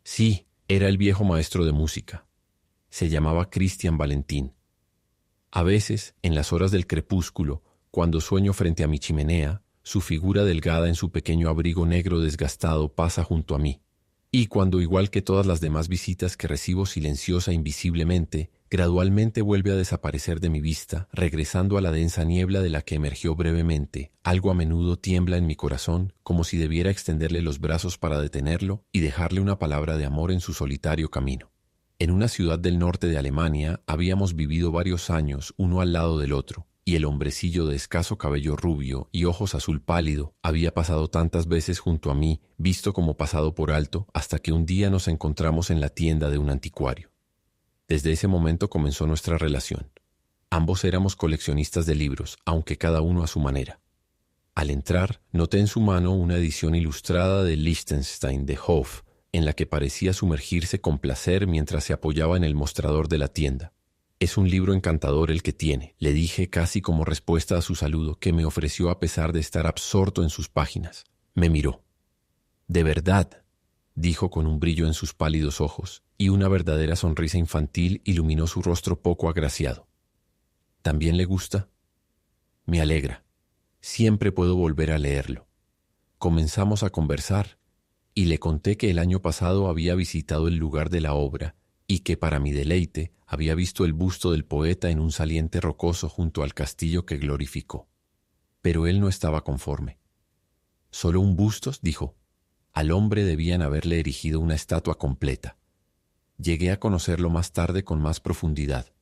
Sí, era el viejo maestro de música. Se llamaba Cristian Valentín. A veces, en las horas del crepúsculo, cuando sueño frente a mi chimenea, su figura delgada en su pequeño abrigo negro desgastado pasa junto a mí. Y cuando, igual que todas las demás visitas que recibo silenciosa e invisiblemente, gradualmente vuelve a desaparecer de mi vista, regresando a la densa niebla de la que emergió brevemente, algo a menudo tiembla en mi corazón, como si debiera extenderle los brazos para detenerlo y dejarle una palabra de amor en su solitario camino. En una ciudad del norte de Alemania habíamos vivido varios años uno al lado del otro, y el hombrecillo de escaso cabello rubio y ojos azul pálido había pasado tantas veces junto a mí, visto como pasado por alto, hasta que un día nos encontramos en la tienda de un anticuario. Desde ese momento comenzó nuestra relación. Ambos éramos coleccionistas de libros, aunque cada uno a su manera. Al entrar, noté en su mano una edición ilustrada de Liechtenstein de Hoff, en la que parecía sumergirse con placer mientras se apoyaba en el mostrador de la tienda. «Es un libro encantador el que tiene», le dije casi como respuesta a su saludo, que me ofreció a pesar de estar absorto en sus páginas. Me miró. «¿De verdad?», dijo con un brillo en sus pálidos ojos, y una verdadera sonrisa infantil iluminó su rostro poco agraciado. «¿También le gusta?». «Me alegra. Siempre puedo volver a leerlo». Comenzamos a conversar, y le conté que el año pasado había visitado el lugar de la obra y que, para mi deleite, había visto el busto del poeta en un saliente rocoso junto al castillo que glorificó. Pero él no estaba conforme. «¿Solo un busto?», dijo. «Al hombre debían haberle erigido una estatua completa». Llegué a conocerlo más tarde con más profundidad.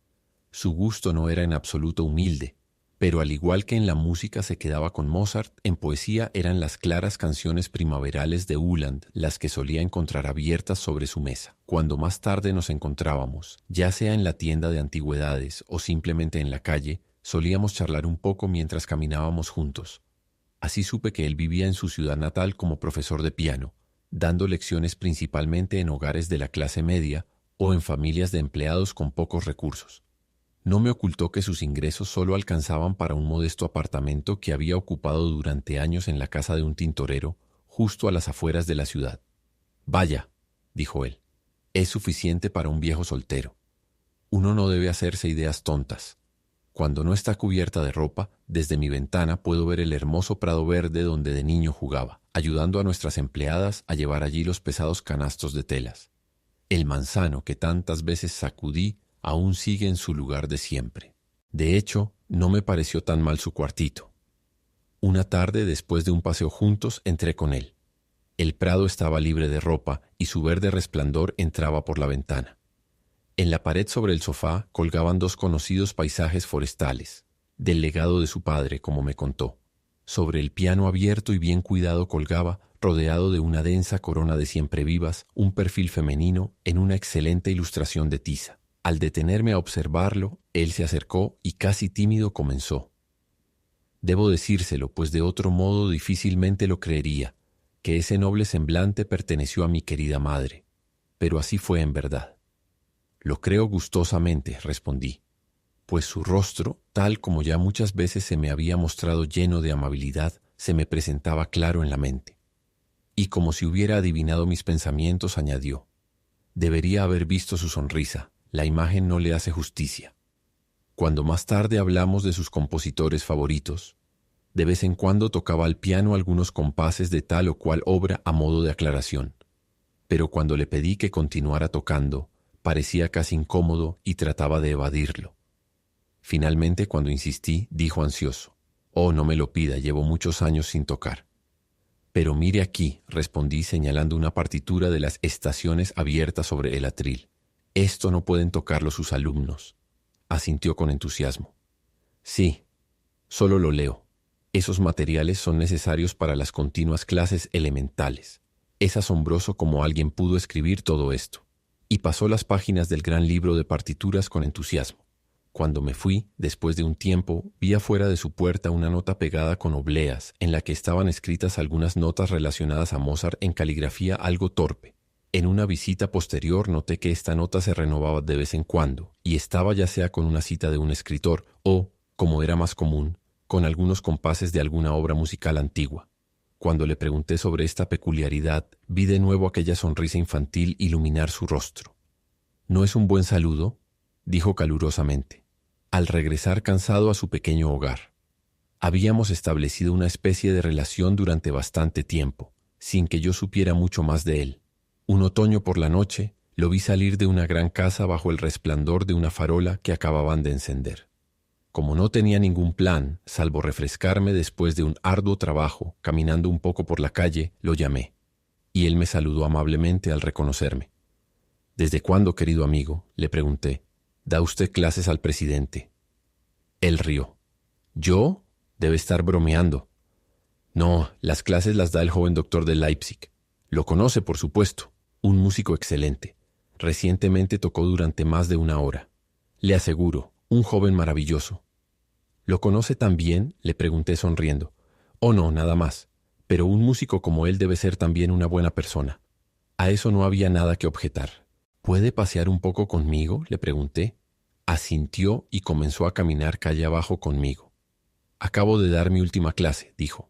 Su gusto no era en absoluto humilde, pero al igual que en la música se quedaba con Mozart, en poesía eran las claras canciones primaverales de Uhland las que solía encontrar abiertas sobre su mesa. Cuando más tarde nos encontrábamos, ya sea en la tienda de antigüedades o simplemente en la calle, solíamos charlar un poco mientras caminábamos juntos. Así supe que él vivía en su ciudad natal como profesor de piano, dando lecciones principalmente en hogares de la clase media o en familias de empleados con pocos recursos. No me ocultó que sus ingresos solo alcanzaban para un modesto apartamento que había ocupado durante años en la casa de un tintorero, justo a las afueras de la ciudad. «Vaya», dijo él, «es suficiente para un viejo soltero. Uno no debe hacerse ideas tontas. Cuando no está cubierta de ropa, desde mi ventana puedo ver el hermoso prado verde donde de niño jugaba, ayudando a nuestras empleadas a llevar allí los pesados canastos de telas. El manzano que tantas veces sacudí aún sigue en su lugar de siempre. De hecho, no me pareció tan mal su cuartito. Una tarde, después de un paseo juntos, entré con él. El prado estaba libre de ropa y su verde resplandor entraba por la ventana. En la pared sobre el sofá colgaban dos conocidos paisajes forestales, del legado de su padre, como me contó. Sobre el piano abierto y bien cuidado colgaba, rodeado de una densa corona de siemprevivas, un perfil femenino en una excelente ilustración de tiza. Al detenerme a observarlo, él se acercó y casi tímido comenzó. Debo decírselo, pues de otro modo difícilmente lo creería, que ese noble semblante perteneció a mi querida madre. Pero así fue en verdad. «Lo creo gustosamente», respondí, pues su rostro, tal como ya muchas veces se me había mostrado lleno de amabilidad, se me presentaba claro en la mente. Y como si hubiera adivinado mis pensamientos, añadió: «Debería haber visto su sonrisa. La imagen no le hace justicia». Cuando más tarde hablamos de sus compositores favoritos, de vez en cuando tocaba al piano algunos compases de tal o cual obra a modo de aclaración. Pero cuando le pedí que continuara tocando, parecía casi incómodo y trataba de evadirlo. Finalmente, cuando insistí, dijo ansioso: «Oh, no me lo pida, llevo muchos años sin tocar». «Pero mire aquí», respondí señalando una partitura de las estaciones abiertas sobre el atril. «Esto no pueden tocarlo sus alumnos». Asintió con entusiasmo. «Sí, solo lo leo. Esos materiales son necesarios para las continuas clases elementales. Es asombroso cómo alguien pudo escribir todo esto». Y pasó las páginas del gran libro de partituras con entusiasmo. Cuando me fui, después de un tiempo, vi afuera de su puerta una nota pegada con obleas, en la que estaban escritas algunas notas relacionadas a Mozart en caligrafía algo torpe. En una visita posterior noté que esta nota se renovaba de vez en cuando, y estaba ya sea con una cita de un escritor o, como era más común, con algunos compases de alguna obra musical antigua. Cuando le pregunté sobre esta peculiaridad, vi de nuevo aquella sonrisa infantil iluminar su rostro. «¿No es un buen saludo?», dijo calurosamente, al regresar cansado a su pequeño hogar. Habíamos establecido una especie de relación durante bastante tiempo, sin que yo supiera mucho más de él. Un otoño por la noche, lo vi salir de una gran casa bajo el resplandor de una farola que acababan de encender. Como no tenía ningún plan, salvo refrescarme después de un arduo trabajo, caminando un poco por la calle, lo llamé, y él me saludó amablemente al reconocerme. «¿Desde cuándo, querido amigo?», le pregunté. «¿Da usted clases al presidente?». Él rió. «¿Yo? Debe estar bromeando». «No, las clases las da el joven doctor de Leipzig. Lo conoce, por supuesto. Un músico excelente. Recientemente tocó durante más de una hora. Le aseguro, un joven maravilloso». «¿Lo conoce también?», le pregunté sonriendo. «Oh no, nada más. Pero un músico como él debe ser también una buena persona». A eso no había nada que objetar. «¿Puede pasear un poco conmigo?», le pregunté. Asintió y comenzó a caminar calle abajo conmigo. «Acabo de dar mi última clase», dijo,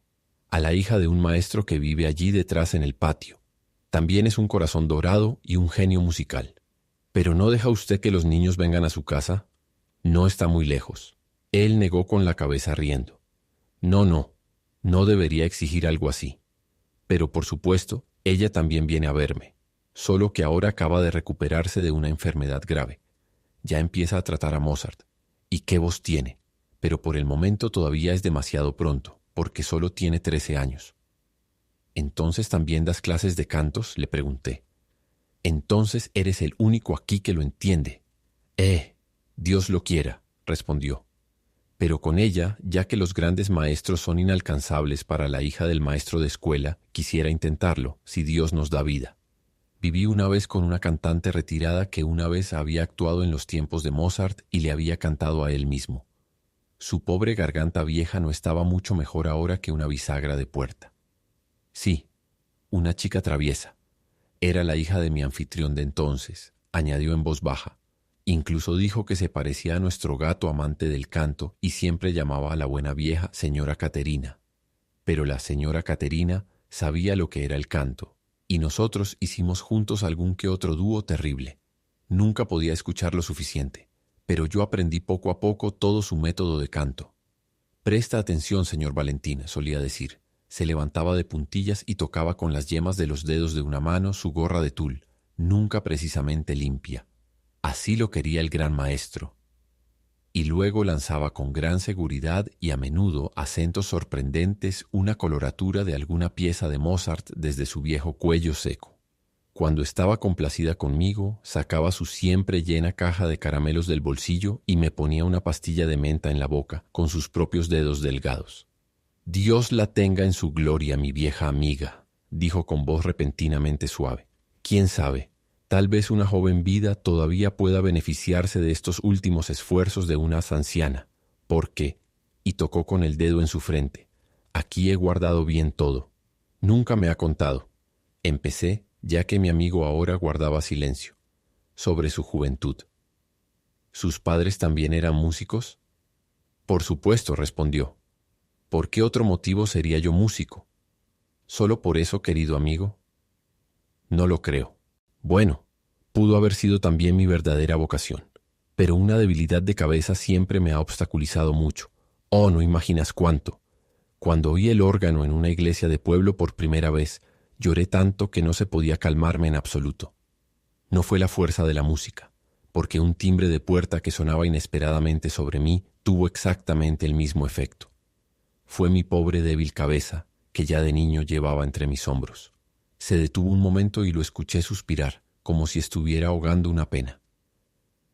«a la hija de un maestro que vive allí detrás en el patio. También es un corazón dorado y un genio musical. ¿Pero no deja usted que los niños vengan a su casa?». «No está muy lejos». Él negó con la cabeza riendo. No debería exigir algo así. Pero por supuesto, ella también viene a verme, solo que ahora acaba de recuperarse de una enfermedad grave. Ya empieza a tratar a Mozart. Y qué voz tiene, pero por el momento todavía es demasiado pronto, porque solo tiene 13 años. «¿Entonces también das clases de cantos?», le pregunté. «Entonces eres el único aquí que lo entiende». Dios lo quiera», respondió. «Pero con ella, ya que los grandes maestros son inalcanzables para la hija del maestro de escuela, quisiera intentarlo, si Dios nos da vida». Viví una vez con una cantante retirada que una vez había actuado en los tiempos de Mozart y le había cantado a él mismo. Su pobre garganta vieja no estaba mucho mejor ahora que una bisagra de puerta. «Sí, una chica traviesa. Era la hija de mi anfitrión de entonces», añadió en voz baja. Incluso dijo que se parecía a nuestro gato amante del canto y siempre llamaba a la buena vieja señora Caterina. Pero la señora Caterina sabía lo que era el canto, y nosotros hicimos juntos algún que otro dúo terrible. Nunca podía escuchar lo suficiente, pero yo aprendí poco a poco todo su método de canto. «Presta atención, señor Valentín», solía decir. Se levantaba de puntillas y tocaba con las yemas de los dedos de una mano su gorra de tul, nunca precisamente limpia. Así lo quería el gran maestro. Y luego lanzaba con gran seguridad y a menudo acentos sorprendentes una coloratura de alguna pieza de Mozart desde su viejo cuello seco. Cuando estaba complacida conmigo, sacaba su siempre llena caja de caramelos del bolsillo y me ponía una pastilla de menta en la boca con sus propios dedos delgados. «Dios la tenga en su gloria, mi vieja amiga», dijo con voz repentinamente suave. «¿Quién sabe? Tal vez una joven vida todavía pueda beneficiarse de estos últimos esfuerzos de una anciana, porque», y tocó con el dedo en su frente, «aquí he guardado bien todo. Nunca me ha contado». Empecé, ya que mi amigo ahora guardaba silencio, sobre su juventud. «¿Sus padres también eran músicos?». «Por supuesto», respondió. «¿Por qué otro motivo sería yo músico? ¿Solo por eso, querido amigo?». «No lo creo. Bueno, pudo haber sido también mi verdadera vocación, pero una debilidad de cabeza siempre me ha obstaculizado mucho. Oh, no imaginas cuánto. Cuando oí el órgano en una iglesia de pueblo por primera vez, lloré tanto que no se podía calmarme en absoluto. No fue la fuerza de la música, porque un timbre de puerta que sonaba inesperadamente sobre mí tuvo exactamente el mismo efecto. Fue mi pobre débil cabeza, que ya de niño llevaba entre mis hombros. Se detuvo un momento y lo escuché suspirar, como si estuviera ahogando una pena.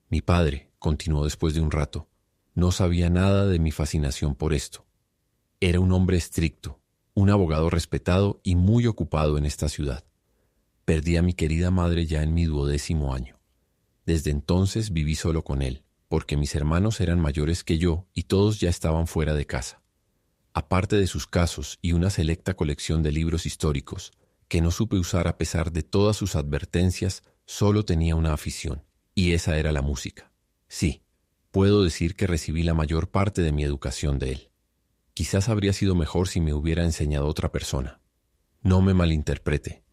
Mi padre, continuó después de un rato, no sabía nada de mi fascinación por esto. Era un hombre estricto, un abogado respetado y muy ocupado en esta ciudad. Perdí a mi querida madre ya en mi 12º año. Desde entonces viví solo con él, porque mis hermanos eran mayores que yo y todos ya estaban fuera de casa. Aparte de sus casos y una selecta colección de libros históricos, que no supe usar a pesar de todas sus advertencias, solo tenía una afición, y esa era la música. Sí, puedo decir que recibí la mayor parte de mi educación de él. Quizás habría sido mejor si me hubiera enseñado otra persona, No me malinterprete.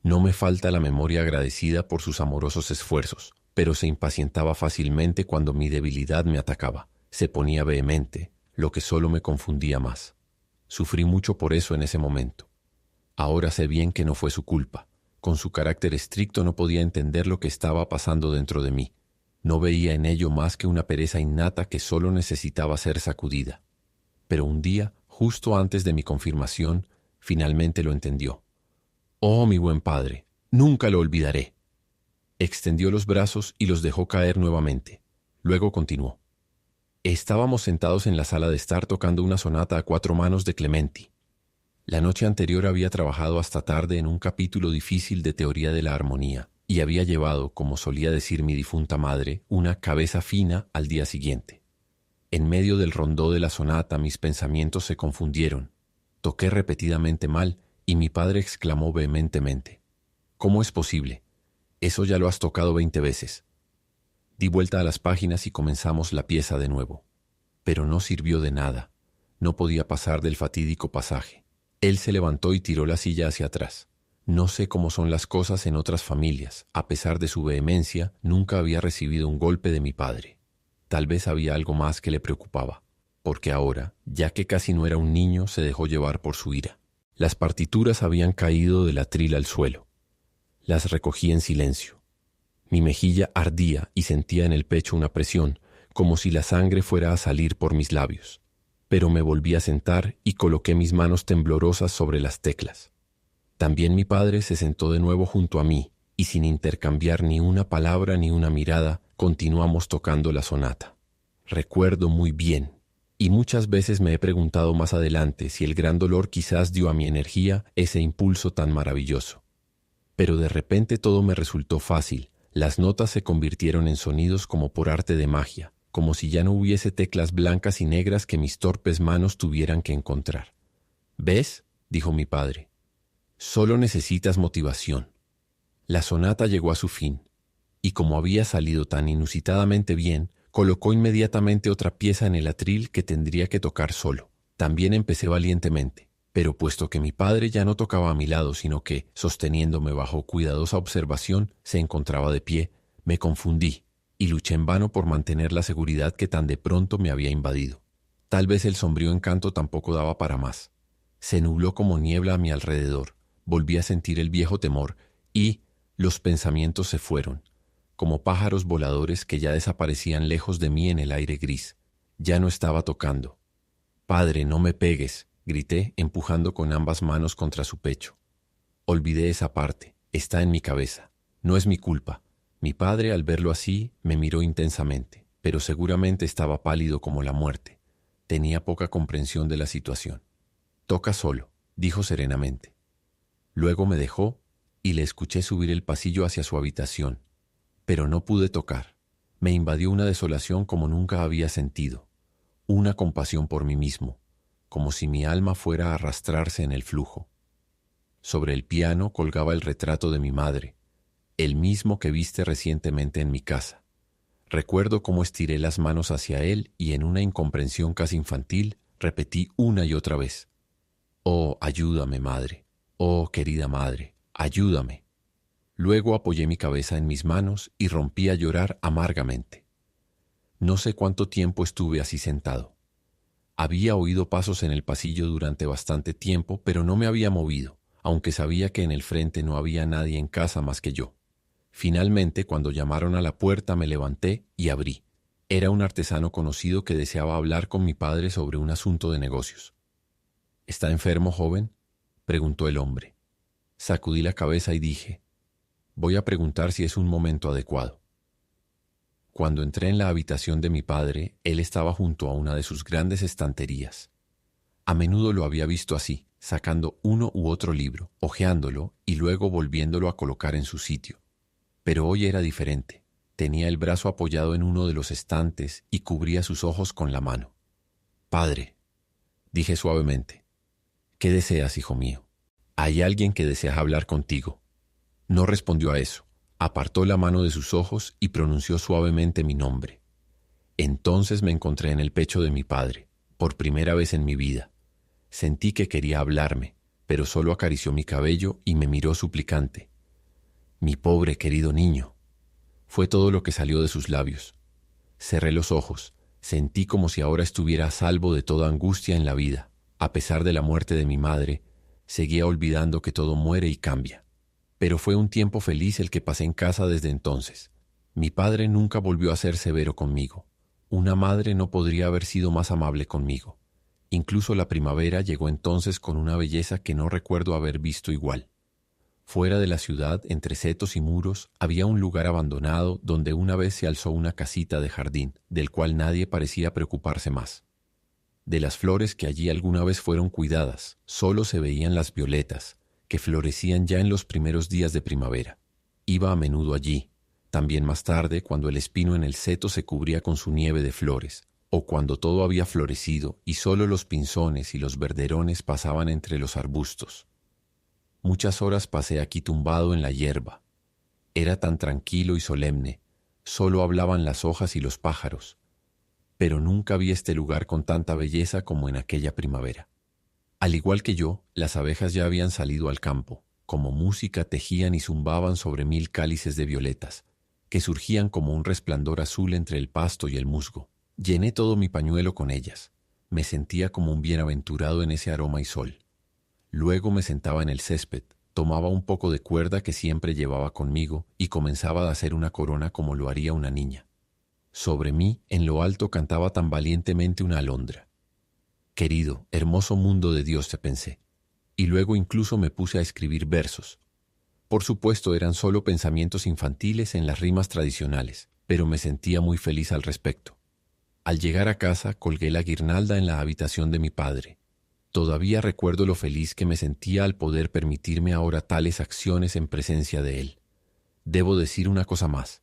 No me falta la memoria agradecida por sus amorosos esfuerzos, pero se impacientaba fácilmente cuando mi debilidad me atacaba. Se ponía vehemente, lo que solo me confundía más. Sufrí mucho por eso en ese momento. Ahora sé bien que no fue su culpa. Con su carácter estricto no podía entender lo que estaba pasando dentro de mí. No veía en ello más que una pereza innata que solo necesitaba ser sacudida. Pero un día, justo antes de mi confirmación, finalmente lo entendió. «Oh, mi buen padre, nunca lo olvidaré». Extendió los brazos y los dejó caer nuevamente. Luego continuó. Estábamos sentados en la sala de estar tocando una sonata a 4 manos de Clementi. La noche anterior había trabajado hasta tarde en un capítulo difícil de teoría de la armonía y había llevado, como solía decir mi difunta madre, una cabeza fina al día siguiente. En medio del rondó de la sonata mis pensamientos se confundieron. Toqué repetidamente mal y mi padre exclamó vehementemente: «¿Cómo es posible? Eso ya lo has tocado 20 veces». Di vuelta a las páginas y comenzamos la pieza de nuevo. Pero no sirvió de nada. No podía pasar del fatídico pasaje. Él se levantó y tiró la silla hacia atrás. No sé cómo son las cosas en otras familias. A pesar de su vehemencia, nunca había recibido un golpe de mi padre. Tal vez había algo más que le preocupaba, porque ahora, ya que casi no era un niño, se dejó llevar por su ira. Las partituras habían caído del atril al suelo. Las recogí en silencio. Mi mejilla ardía y sentía en el pecho una presión, como si la sangre fuera a salir por mis labios. Pero me volví a sentar y coloqué mis manos temblorosas sobre las teclas. También mi padre se sentó de nuevo junto a mí y sin intercambiar ni una palabra ni una mirada, continuamos tocando la sonata. Recuerdo muy bien, y muchas veces me he preguntado más adelante si el gran dolor quizás dio a mi energía ese impulso tan maravilloso. Pero de repente todo me resultó fácil. Las notas se convirtieron en sonidos como por arte de magia, como si ya no hubiese teclas blancas y negras que mis torpes manos tuvieran que encontrar. «¿Ves?», dijo mi padre. «Solo necesitas motivación». La sonata llegó a su fin, y como había salido tan inusitadamente bien, colocó inmediatamente otra pieza en el atril que tendría que tocar solo. También empecé valientemente, pero puesto que mi padre ya no tocaba a mi lado, sino que, sosteniéndome bajo cuidadosa observación, se encontraba de pie, me confundí y luché en vano por mantener la seguridad que tan de pronto me había invadido. Tal vez el sombrío encanto tampoco daba para más. Se nubló como niebla a mi alrededor, volví a sentir el viejo temor y los pensamientos se fueron, como pájaros voladores que ya desaparecían lejos de mí en el aire gris. Ya no estaba tocando. «Padre, no me pegues», grité, empujando con ambas manos contra su pecho. Olvidé esa parte, está en mi cabeza. No es mi culpa. Mi padre, al verlo así, me miró intensamente, pero seguramente estaba pálido como la muerte. Tenía poca comprensión de la situación. «Toca solo», dijo serenamente. Luego me dejó y le escuché subir el pasillo hacia su habitación. Pero no pude tocar. Me invadió una desolación como nunca había sentido, una compasión por mí mismo, como si mi alma fuera a arrastrarse en el flujo. Sobre el piano colgaba el retrato de mi madre, el mismo que viste recientemente en mi casa. Recuerdo cómo estiré las manos hacia él y en una incomprensión casi infantil repetí una y otra vez: «Oh, ayúdame, madre. Oh, querida madre, ayúdame». Luego apoyé mi cabeza en mis manos y rompí a llorar amargamente. No sé cuánto tiempo estuve así sentado. Había oído pasos en el pasillo durante bastante tiempo, pero no me había movido, aunque sabía que en el frente no había nadie en casa más que yo. Finalmente, cuando llamaron a la puerta, me levanté y abrí. Era un artesano conocido que deseaba hablar con mi padre sobre un asunto de negocios. «¿Está enfermo, joven?», preguntó el hombre. Sacudí la cabeza y dije: «Voy a preguntar si es un momento adecuado». Cuando entré en la habitación de mi padre, él estaba junto a una de sus grandes estanterías. A menudo lo había visto así, sacando uno u otro libro, hojeándolo y luego volviéndolo a colocar en su sitio. Pero hoy era diferente. Tenía el brazo apoyado en uno de los estantes y cubría sus ojos con la mano. «Padre», dije suavemente, «¿qué deseas, hijo mío? Hay alguien que desea hablar contigo». No respondió a eso. Apartó la mano de sus ojos y pronunció suavemente mi nombre. Entonces me encontré en el pecho de mi padre, por primera vez en mi vida. Sentí que quería hablarme, pero solo acarició mi cabello y me miró suplicante. «Mi pobre querido niño», fue todo lo que salió de sus labios. Cerré los ojos, sentí como si ahora estuviera a salvo de toda angustia en la vida. A pesar de la muerte de mi madre, seguía olvidando que todo muere y cambia. Pero fue un tiempo feliz el que pasé en casa desde entonces. Mi padre nunca volvió a ser severo conmigo. Una madre no podría haber sido más amable conmigo. Incluso la primavera llegó entonces con una belleza que no recuerdo haber visto igual. Fuera de la ciudad, entre setos y muros, había un lugar abandonado donde una vez se alzó una casita de jardín, del cual nadie parecía preocuparse más. De las flores que allí alguna vez fueron cuidadas, solo se veían las violetas, que florecían ya en los primeros días de primavera. Iba a menudo allí, también más tarde cuando el espino en el seto se cubría con su nieve de flores, o cuando todo había florecido y solo los pinzones y los verderones pasaban entre los arbustos. Muchas horas pasé aquí tumbado en la hierba. Era tan tranquilo y solemne, solo hablaban las hojas y los pájaros, pero nunca vi este lugar con tanta belleza como en aquella primavera. Al igual que yo, las abejas ya habían salido al campo, como música tejían y zumbaban sobre 1000 cálices de violetas, que surgían como un resplandor azul entre el pasto y el musgo. Llené todo mi pañuelo con ellas. Me sentía como un bienaventurado en ese aroma y sol. Luego me sentaba en el césped, tomaba un poco de cuerda que siempre llevaba conmigo y comenzaba a hacer una corona como lo haría una niña. Sobre mí, en lo alto, cantaba tan valientemente una alondra. Querido, hermoso mundo de Dios, te pensé. Y luego incluso me puse a escribir versos. Por supuesto, eran solo pensamientos infantiles en las rimas tradicionales, pero me sentía muy feliz al respecto. Al llegar a casa, colgué la guirnalda en la habitación de mi padre. Todavía recuerdo lo feliz que me sentía al poder permitirme ahora tales acciones en presencia de él. Debo decir una cosa más.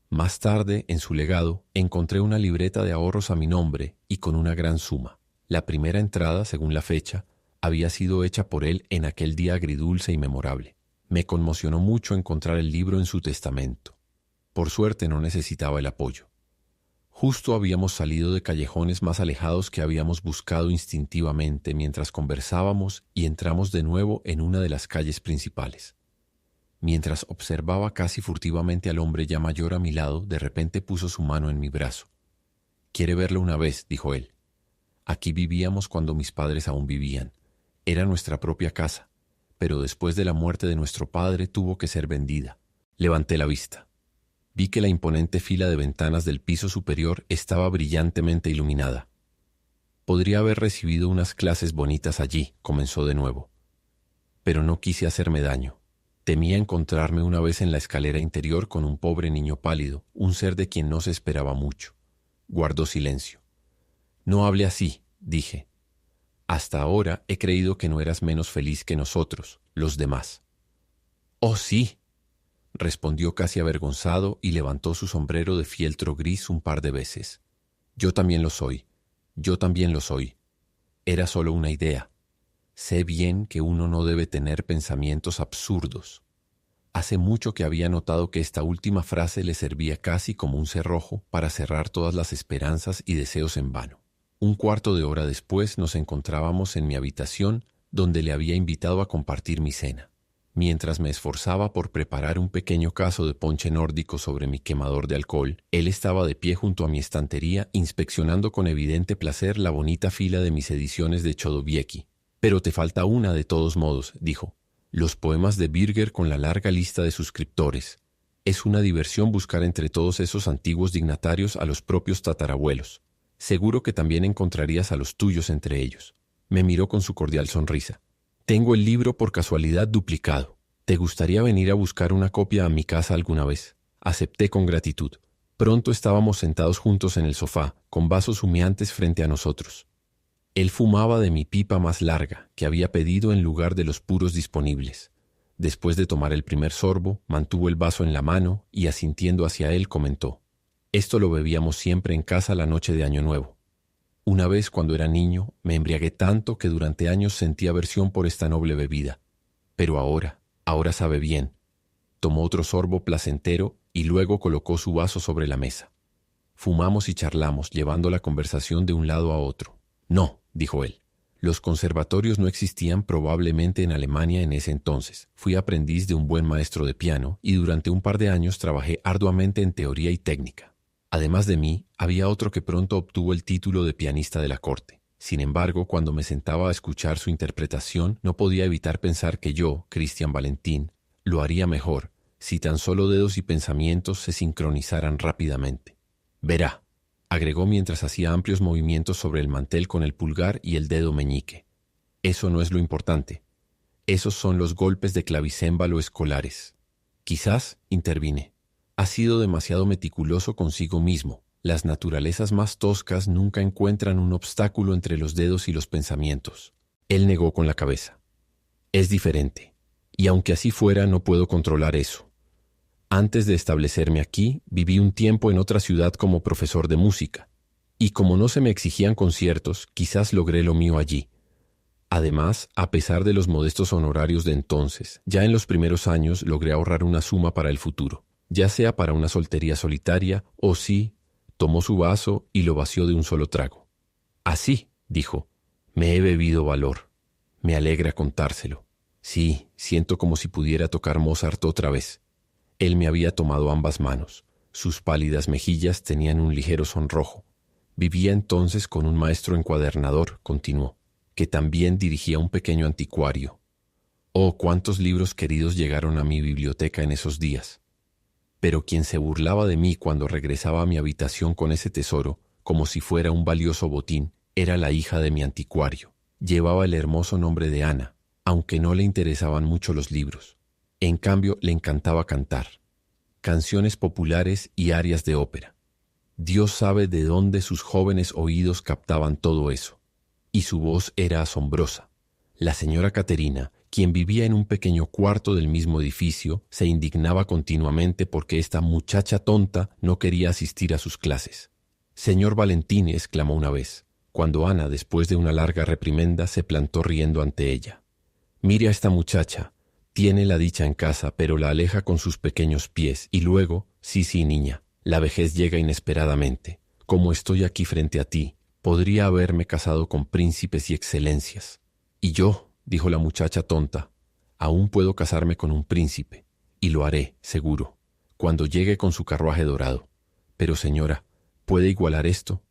Más tarde, en su legado, encontré una libreta de ahorros a mi nombre y con una gran suma. La primera entrada, según la fecha, había sido hecha por él en aquel día agridulce y memorable. Me conmocionó mucho encontrar el libro en su testamento. Por suerte no necesitaba el apoyo. Justo habíamos salido de callejones más alejados que habíamos buscado instintivamente mientras conversábamos y entramos de nuevo en una de las calles principales. Mientras observaba casi furtivamente al hombre ya mayor a mi lado, de repente puso su mano en mi brazo. «¿Quiere verlo una vez?», dijo él. «Aquí vivíamos cuando mis padres aún vivían. Era nuestra propia casa, pero después de la muerte de nuestro padre tuvo que ser vendida». Levanté la vista. Vi que la imponente fila de ventanas del piso superior estaba brillantemente iluminada. «Podría haber recibido unas clases bonitas allí», comenzó de nuevo. «Pero no quise hacerme daño. Temía encontrarme una vez en la escalera interior con un pobre niño pálido, un ser de quien no se esperaba mucho». Guardó silencio. «No hable así», dije. «Hasta ahora he creído que no eras menos feliz que nosotros, los demás». «Oh, sí», respondió casi avergonzado y levantó su sombrero de fieltro gris un par de veces. «Yo también lo soy. Yo también lo soy. Era solo una idea. Sé bien que uno no debe tener pensamientos absurdos». Hace mucho que había notado que esta última frase le servía casi como un cerrojo para cerrar todas las esperanzas y deseos en vano. Un cuarto de hora después nos encontrábamos en mi habitación, donde le había invitado a compartir mi cena. Mientras me esforzaba por preparar un pequeño caso de ponche nórdico sobre mi quemador de alcohol, él estaba de pie junto a mi estantería, inspeccionando con evidente placer la bonita fila de mis ediciones de Chodowiecki. «Pero te falta una de todos modos», dijo. «Los poemas de Birger con la larga lista de suscriptores. Es una diversión buscar entre todos esos antiguos dignatarios a los propios tatarabuelos. Seguro que también encontrarías a los tuyos entre ellos». Me miró con su cordial sonrisa. «Tengo el libro por casualidad duplicado. ¿Te gustaría venir a buscar una copia a mi casa alguna vez?». Acepté con gratitud. Pronto estábamos sentados juntos en el sofá, con vasos humeantes frente a nosotros. Él fumaba de mi pipa más larga, que había pedido en lugar de los puros disponibles. Después de tomar el primer sorbo, mantuvo el vaso en la mano y, asintiendo hacia él, comentó: «Esto lo bebíamos siempre en casa la noche de Año Nuevo. Una vez, cuando era niño, me embriagué tanto que durante años sentí aversión por esta noble bebida. Pero ahora sabe bien». Tomó otro sorbo placentero y luego colocó su vaso sobre la mesa. Fumamos y charlamos, llevando la conversación de un lado a otro. «No», dijo él, Los conservatorios no existían probablemente en Alemania en ese entonces. Fui aprendiz de un buen maestro de piano y durante un par de años trabajé arduamente en teoría y técnica. Además de mí, había otro que pronto obtuvo el título de pianista de la corte. Sin embargo, cuando me sentaba a escuchar su interpretación, no podía evitar pensar que yo, Cristian Valentín, lo haría mejor si tan solo dedos y pensamientos se sincronizaran rápidamente. Verá, agregó mientras hacía amplios movimientos sobre el mantel con el pulgar y el dedo meñique. Eso no es lo importante. Esos son los golpes de clavicémbalo escolares. Quizás, intervine, ha sido demasiado meticuloso consigo mismo. Las naturalezas más toscas nunca encuentran un obstáculo entre los dedos y los pensamientos. Él negó con la cabeza. Es diferente. Y aunque así fuera, no puedo controlar eso. Antes de establecerme aquí, viví un tiempo en otra ciudad como profesor de música, y como no se me exigían conciertos, quizás logré lo mío allí. Además, a pesar de los modestos honorarios de entonces, ya en los primeros años logré ahorrar una suma para el futuro, ya sea para una soltería solitaria o sí, tomó su vaso y lo vació de un solo trago. Así, dijo, me he bebido valor. Me alegra contárselo. Sí, siento como si pudiera tocar Mozart otra vez. Él me había tomado ambas manos. Sus pálidas mejillas tenían un ligero sonrojo. Vivía entonces con un maestro encuadernador, continuó, que también dirigía un pequeño anticuario. Oh, cuántos libros queridos llegaron a mi biblioteca en esos días. Pero quien se burlaba de mí cuando regresaba a mi habitación con ese tesoro, como si fuera un valioso botín, era la hija de mi anticuario. Llevaba el hermoso nombre de Ana, aunque no le interesaban mucho los libros. En cambio, le encantaba cantar. Canciones populares y arias de ópera. Dios sabe de dónde sus jóvenes oídos captaban todo eso. Y su voz era asombrosa. La señora Caterina, quien vivía en un pequeño cuarto del mismo edificio, se indignaba continuamente porque esta muchacha tonta no quería asistir a sus clases. «Señor Valentín», exclamó una vez, cuando Ana, después de una larga reprimenda, se plantó riendo ante ella. «Mire a esta muchacha. Tiene la dicha en casa, pero la aleja con sus pequeños pies, y luego, sí, niña, la vejez llega inesperadamente. Como estoy aquí frente a ti, podría haberme casado con príncipes y excelencias. Y yo», dijo la muchacha tonta, «aún puedo casarme con un príncipe, y lo haré, seguro, cuando llegue con su carruaje dorado. Pero, señora, ¿puede igualar esto?»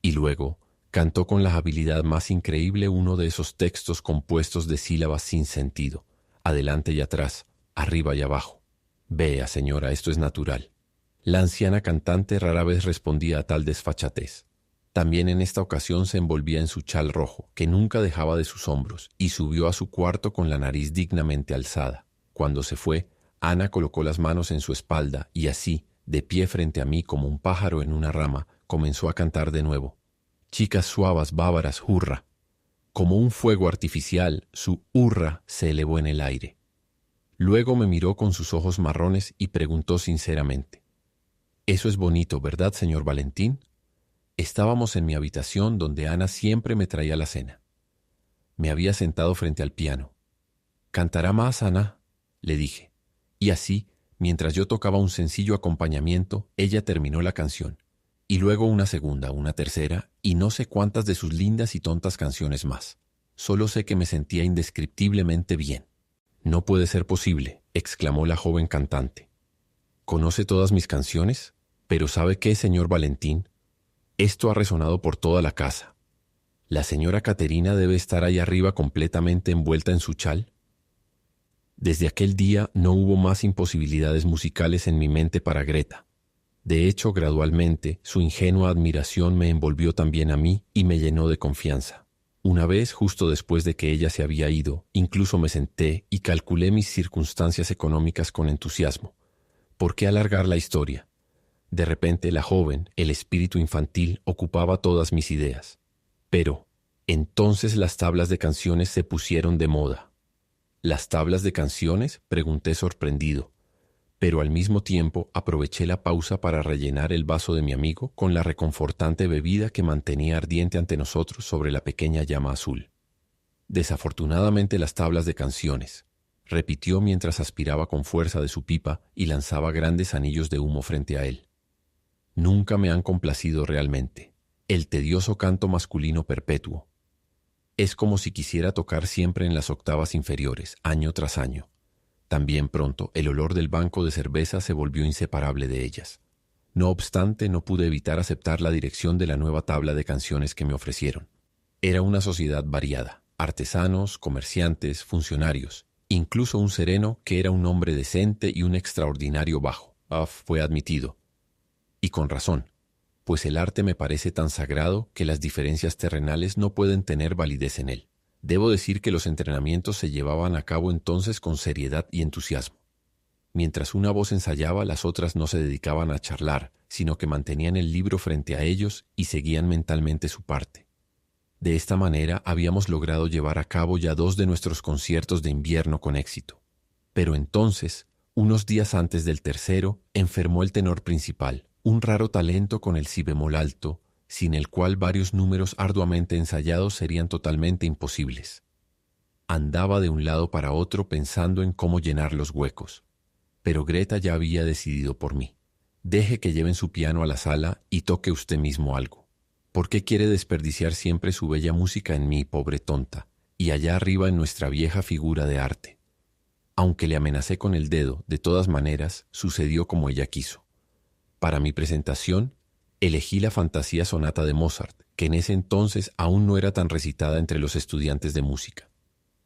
Y luego cantó con la habilidad más increíble uno de esos textos compuestos de sílabas sin sentido, adelante y atrás, arriba y abajo. «Vea, señora, esto es natural». La anciana cantante rara vez respondía a tal desfachatez. También en esta ocasión se envolvía en su chal rojo, que nunca dejaba de sus hombros, y subió a su cuarto con la nariz dignamente alzada. Cuando se fue, Ana colocó las manos en su espalda y así, de pie frente a mí como un pájaro en una rama, comenzó a cantar de nuevo. «Chicas suavas, bávaras, hurra». Como un fuego artificial, su hurra se elevó en el aire. Luego me miró con sus ojos marrones y preguntó sinceramente, «Eso es bonito, ¿verdad, señor Valentín?» Estábamos en mi habitación donde Ana siempre me traía la cena. Me había sentado frente al piano. «¿Cantará más, Ana?», le dije. Y así, mientras yo tocaba un sencillo acompañamiento, ella terminó la canción. Y luego una segunda, una tercera, y no sé cuántas de sus lindas y tontas canciones más. Solo sé que me sentía indescriptiblemente bien. «No puede ser posible», exclamó la joven cantante. «¿Conoce todas mis canciones? Pero ¿sabe qué, señor Valentín? Esto ha resonado por toda la casa. ¿La señora Caterina debe estar ahí arriba completamente envuelta en su chal?» Desde aquel día no hubo más imposibilidades musicales en mi mente para Greta. De hecho, gradualmente, su ingenua admiración me envolvió también a mí y me llenó de confianza. Una vez, justo después de que ella se había ido, incluso me senté y calculé mis circunstancias económicas con entusiasmo. ¿Por qué alargar la historia? De repente la joven, el espíritu infantil, ocupaba todas mis ideas. Pero, entonces las tablas de canciones se pusieron de moda. ¿Las tablas de canciones?, pregunté sorprendido. Pero al mismo tiempo aproveché la pausa para rellenar el vaso de mi amigo con la reconfortante bebida que mantenía ardiente ante nosotros sobre la pequeña llama azul. «Desafortunadamente las tablas de canciones», repitió mientras aspiraba con fuerza de su pipa y lanzaba grandes anillos de humo frente a él. «Nunca me han complacido realmente. El tedioso canto masculino perpetuo. Es como si quisiera tocar siempre en las octavas inferiores, año tras año. También pronto el olor del banco de cerveza se volvió inseparable de ellas. No obstante, no pude evitar aceptar la dirección de la nueva tabla de canciones que me ofrecieron. Era una sociedad variada, artesanos, comerciantes, funcionarios, incluso un sereno que era un hombre decente y un extraordinario bajo. Fue admitido. Y con razón, pues el arte me parece tan sagrado que las diferencias terrenales no pueden tener validez en él. Debo decir que los entrenamientos se llevaban a cabo entonces con seriedad y entusiasmo. Mientras una voz ensayaba, las otras no se dedicaban a charlar, sino que mantenían el libro frente a ellos y seguían mentalmente su parte. De esta manera habíamos logrado llevar a cabo ya 2 de nuestros conciertos de invierno con éxito. Pero entonces, unos días antes del tercero, enfermó el tenor principal, un raro talento con el si bemol alto, sin el cual varios números arduamente ensayados serían totalmente imposibles. Andaba de un lado para otro pensando en cómo llenar los huecos. Pero Greta ya había decidido por mí. Deje que lleven su piano a la sala y toque usted mismo algo. ¿Por qué quiere desperdiciar siempre su bella música en mí, pobre tonta, y allá arriba en nuestra vieja figura de arte? Aunque le amenacé con el dedo, de todas maneras, sucedió como ella quiso. Para mi presentación, elegí la fantasía sonata de Mozart, que en ese entonces aún no era tan recitada entre los estudiantes de música.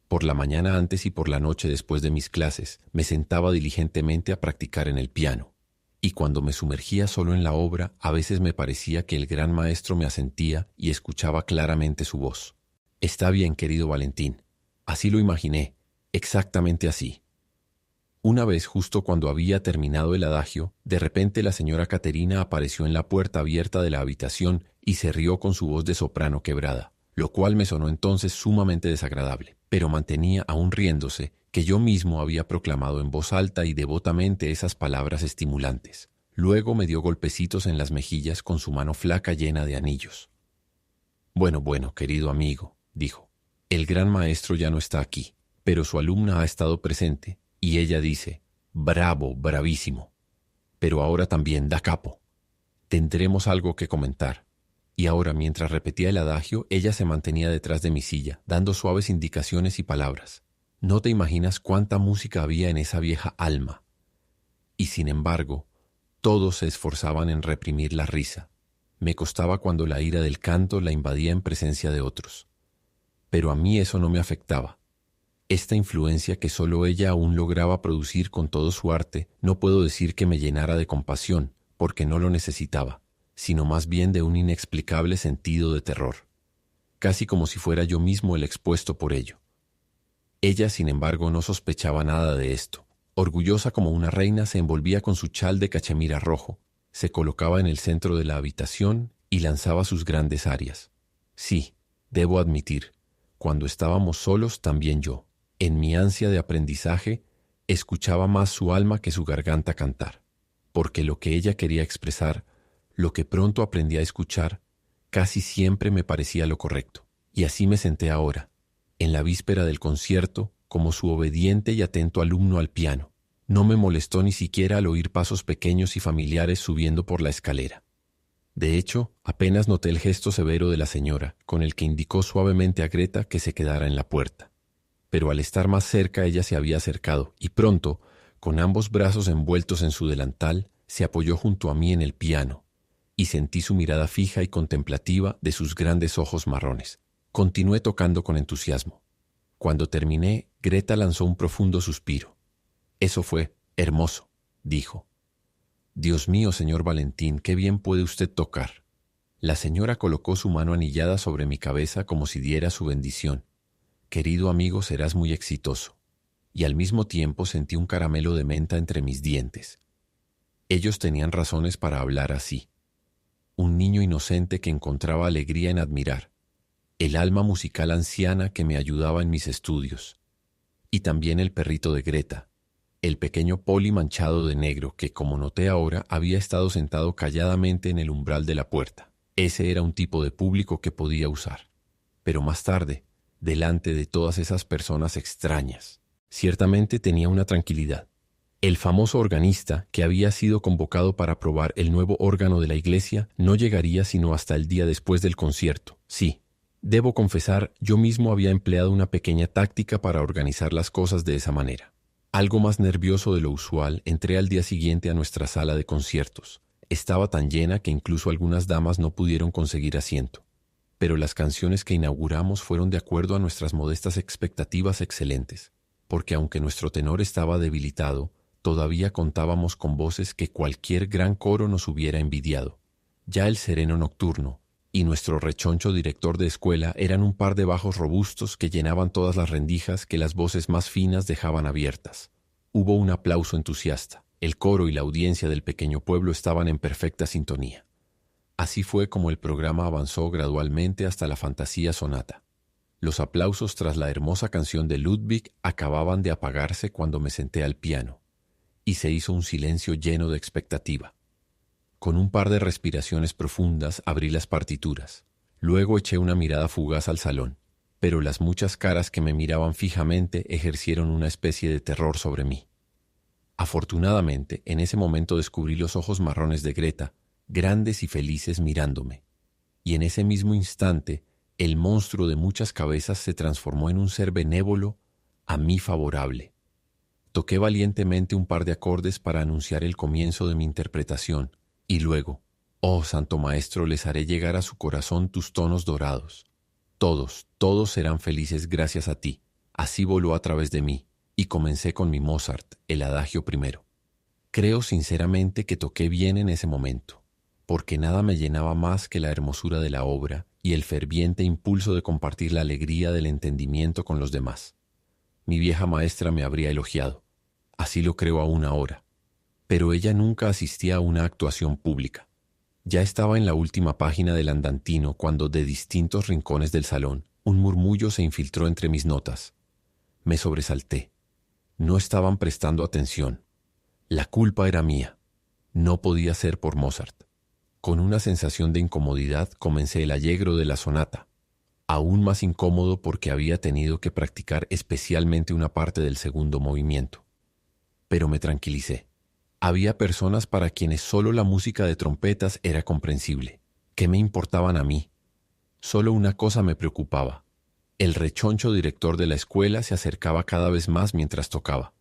Por la mañana antes y por la noche después de mis clases, me sentaba diligentemente a practicar en el piano, y cuando me sumergía solo en la obra, a veces me parecía que el gran maestro me asentía y escuchaba claramente su voz. Está bien, querido Valentín, así lo imaginé, exactamente así. Una vez, justo cuando había terminado el adagio, de repente la señora Caterina apareció en la puerta abierta de la habitación y se rió con su voz de soprano quebrada, lo cual me sonó entonces sumamente desagradable, pero mantenía aún riéndose que yo mismo había proclamado en voz alta y devotamente esas palabras estimulantes. Luego me dio golpecitos en las mejillas con su mano flaca llena de anillos. Bueno, querido amigo, dijo, el gran maestro ya no está aquí, pero su alumna ha estado presente. Y ella dice, bravo, bravísimo. Pero ahora también da capo. Tendremos algo que comentar. Y ahora, mientras repetía el adagio, ella se mantenía detrás de mi silla, dando suaves indicaciones y palabras. No te imaginas cuánta música había en esa vieja alma. Y sin embargo, todos se esforzaban en reprimir la risa. Me costaba cuando la ira del canto la invadía en presencia de otros. Pero a mí eso no me afectaba. Esta influencia que solo ella aún lograba producir con todo su arte, no puedo decir que me llenara de compasión, porque no lo necesitaba, sino más bien de un inexplicable sentido de terror, casi como si fuera yo mismo el expuesto por ello. Ella, sin embargo, no sospechaba nada de esto. Orgullosa como una reina, se envolvía con su chal de cachemira rojo, se colocaba en el centro de la habitación y lanzaba sus grandes arias. Sí, debo admitir, cuando estábamos solos también yo, en mi ansia de aprendizaje, escuchaba más su alma que su garganta cantar, porque lo que ella quería expresar, lo que pronto aprendí a escuchar, casi siempre me parecía lo correcto. Y así me senté ahora, en la víspera del concierto, como su obediente y atento alumno al piano. No me molestó ni siquiera al oír pasos pequeños y familiares subiendo por la escalera. De hecho, apenas noté el gesto severo de la señora, con el que indicó suavemente a Greta que se quedara en la puerta. Pero al estar más cerca ella se había acercado y pronto, con ambos brazos envueltos en su delantal, se apoyó junto a mí en el piano y sentí su mirada fija y contemplativa de sus grandes ojos marrones. Continué tocando con entusiasmo. Cuando terminé, Greta lanzó un profundo suspiro. Eso fue hermoso, dijo. Dios mío, señor Valentín, qué bien puede usted tocar. La señora colocó su mano anillada sobre mi cabeza como si diera su bendición. Querido amigo, serás muy exitoso. Y al mismo tiempo sentí un caramelo de menta entre mis dientes. Ellos tenían razones para hablar así. Un niño inocente que encontraba alegría en admirar. El alma musical anciana que me ayudaba en mis estudios. Y también el perrito de Greta, el pequeño Poli manchado de negro que, como noté ahora, había estado sentado calladamente en el umbral de la puerta. Ese era un tipo de público que podía usar. Pero más tarde, delante de todas esas personas extrañas, ciertamente tenía una tranquilidad. El famoso organista, que había sido convocado para probar el nuevo órgano de la iglesia, no llegaría sino hasta el día después del concierto. Sí, Debo confesar, yo mismo había empleado una pequeña táctica para organizar las cosas de esa manera. Algo más nervioso de lo usual, entré al día siguiente a nuestra sala de conciertos. Estaba tan llena que incluso algunas damas no pudieron conseguir asiento. Pero las canciones que inauguramos fueron de acuerdo a nuestras modestas expectativas excelentes, porque aunque nuestro tenor estaba debilitado, todavía contábamos con voces que cualquier gran coro nos hubiera envidiado. Ya el sereno nocturno y nuestro rechoncho director de escuela eran un par de bajos robustos que llenaban todas las rendijas que las voces más finas dejaban abiertas. Hubo un aplauso entusiasta. El coro y la audiencia del pequeño pueblo estaban en perfecta sintonía. Así fue como el programa avanzó gradualmente hasta la fantasía sonata. Los aplausos tras la hermosa canción de Ludwig acababan de apagarse cuando me senté al piano, y se hizo un silencio lleno de expectativa. Con un par de respiraciones profundas abrí las partituras. Luego eché una mirada fugaz al salón, pero las muchas caras que me miraban fijamente ejercieron una especie de terror sobre mí. Afortunadamente, en ese momento descubrí los ojos marrones de Greta, grandes y felices mirándome. Y en ese mismo instante, el monstruo de muchas cabezas se transformó en un ser benévolo, a mí favorable. Toqué valientemente un par de acordes para anunciar el comienzo de mi interpretación, y luego, oh Santo Maestro, les haré llegar a su corazón tus tonos dorados. Todos serán felices gracias a ti. Así voló a través de mí, y comencé con mi Mozart, el adagio primero. Creo sinceramente que toqué bien en ese momento, porque nada me llenaba más que la hermosura de la obra y el ferviente impulso de compartir la alegría del entendimiento con los demás. Mi vieja maestra me habría elogiado, así lo creo aún ahora, pero ella nunca asistía a una actuación pública. Ya estaba en la última página del andantino cuando de distintos rincones del salón un murmullo se infiltró entre mis notas. Me sobresalté. No estaban prestando atención. La culpa era mía. No podía ser por Mozart. Con una sensación de incomodidad comencé el allegro de la sonata, aún más incómodo porque había tenido que practicar especialmente una parte del segundo movimiento. Pero me tranquilicé. Había personas para quienes solo la música de trompetas era comprensible. ¿Qué me importaban a mí? Solo una cosa me preocupaba. El rechoncho director de la escuela se acercaba cada vez más mientras tocaba.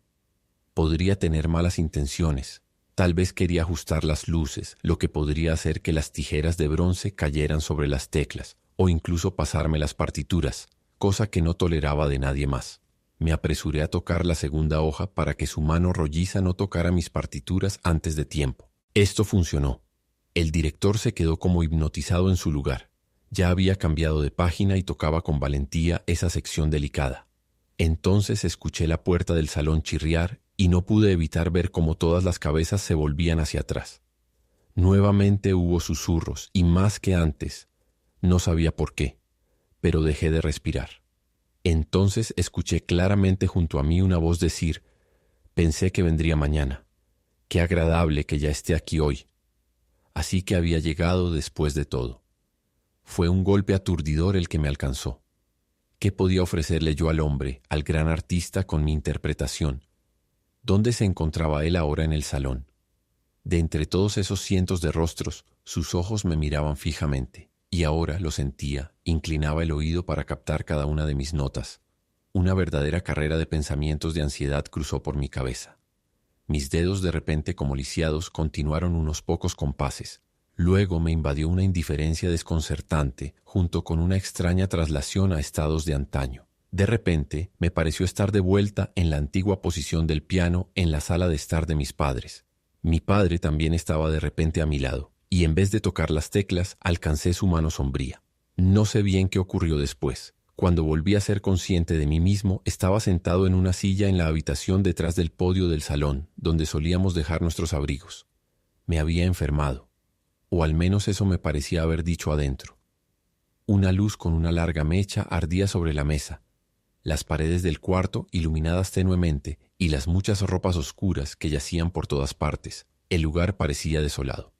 Podría tener malas intenciones. Tal vez quería ajustar las luces, lo que podría hacer que las tijeras de bronce cayeran sobre las teclas, o incluso pasarme las partituras, cosa que no toleraba de nadie más. Me apresuré a tocar la segunda hoja para que su mano rolliza no tocara mis partituras antes de tiempo. Esto funcionó. El director se quedó como hipnotizado en su lugar. Ya había cambiado de página y tocaba con valentía esa sección delicada. Entonces escuché la puerta del salón chirriar y no pude evitar ver cómo todas las cabezas se volvían hacia atrás. Nuevamente hubo susurros y más que antes. No sabía por qué, pero dejé de respirar. Entonces escuché claramente junto a mí una voz decir: «Pensé que vendría mañana. Qué agradable que ya esté aquí hoy». Así que había llegado después de todo. Fue un golpe aturdidor el que me alcanzó. ¿Qué podía ofrecerle yo al hombre, al gran artista, con mi interpretación? ¿Dónde se encontraba él ahora en el salón? De entre todos esos cientos de rostros, sus ojos me miraban fijamente. Y ahora lo sentía, inclinaba el oído para captar cada una de mis notas. Una verdadera carrera de pensamientos de ansiedad cruzó por mi cabeza. Mis dedos de repente como lisiados continuaron unos pocos compases. Luego me invadió una indiferencia desconcertante junto con una extraña traslación a estados de antaño. De repente me pareció estar de vuelta en la antigua posición del piano en la sala de estar de mis padres. Mi padre también estaba de repente a mi lado. Y en vez de tocar las teclas, alcancé su mano sombría. No sé bien qué ocurrió después. Cuando volví a ser consciente de mí mismo, estaba sentado en una silla en la habitación detrás del podio del salón, donde solíamos dejar nuestros abrigos. Me había enfermado, o al menos eso me parecía haber dicho adentro. Una luz con una larga mecha ardía sobre la mesa. Las paredes del cuarto iluminadas tenuemente y las muchas ropas oscuras que yacían por todas partes. El lugar parecía desolado.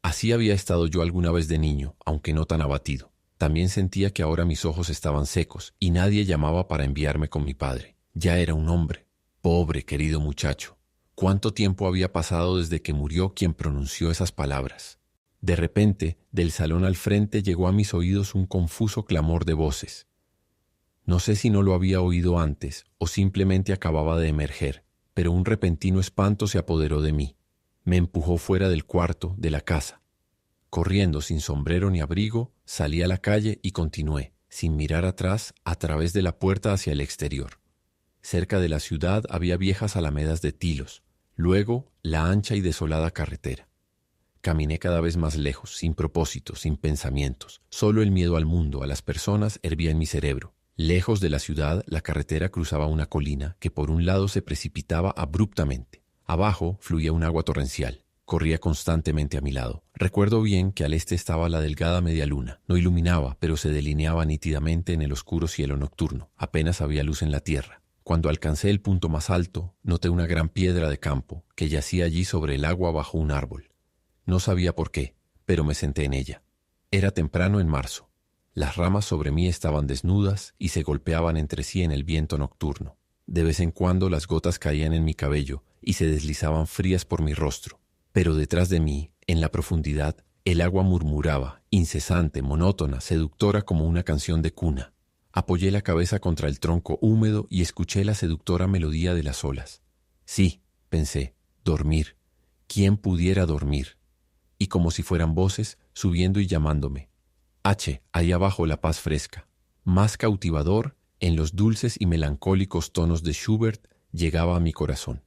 Así había estado yo alguna vez de niño, aunque no tan abatido. También sentía que ahora mis ojos estaban secos y nadie llamaba para enviarme con mi padre. Ya era un hombre. Pobre, querido muchacho. ¿Cuánto tiempo había pasado desde que murió quien pronunció esas palabras? De repente, del salón al frente llegó a mis oídos un confuso clamor de voces. No sé si no lo había oído antes o simplemente acababa de emerger, pero un repentino espanto se apoderó de mí. Me empujó fuera del cuarto, de la casa. Corriendo sin sombrero ni abrigo, salí a la calle y continué, sin mirar atrás, a través de la puerta hacia el exterior. Cerca de la ciudad había viejas alamedas de tilos, luego la ancha y desolada carretera. Caminé cada vez más lejos, sin propósito, sin pensamientos. Solo el miedo al mundo, a las personas, hervía en mi cerebro. Lejos de la ciudad, la carretera cruzaba una colina que por un lado se precipitaba abruptamente. Abajo fluía un agua torrencial. Corría constantemente a mi lado. Recuerdo bien que al este estaba la delgada media luna. No iluminaba, pero se delineaba nítidamente en el oscuro cielo nocturno. Apenas había luz en la tierra. Cuando alcancé el punto más alto, noté una gran piedra de campo que yacía allí sobre el agua bajo un árbol. No sabía por qué, pero me senté en ella. Era temprano en marzo. Las ramas sobre mí estaban desnudas y se golpeaban entre sí en el viento nocturno. De vez en cuando las gotas caían en mi cabello y se deslizaban frías por mi rostro. Pero detrás de mí, en la profundidad, el agua murmuraba, incesante, monótona, seductora como una canción de cuna. Apoyé la cabeza contra el tronco húmedo y escuché la seductora melodía de las olas. Sí, pensé, dormir. ¿Quién pudiera dormir? Y como si fueran voces, subiendo y llamándome. H, ahí abajo la paz fresca. Más cautivador, en los dulces y melancólicos tonos de Schubert, llegaba a mi corazón.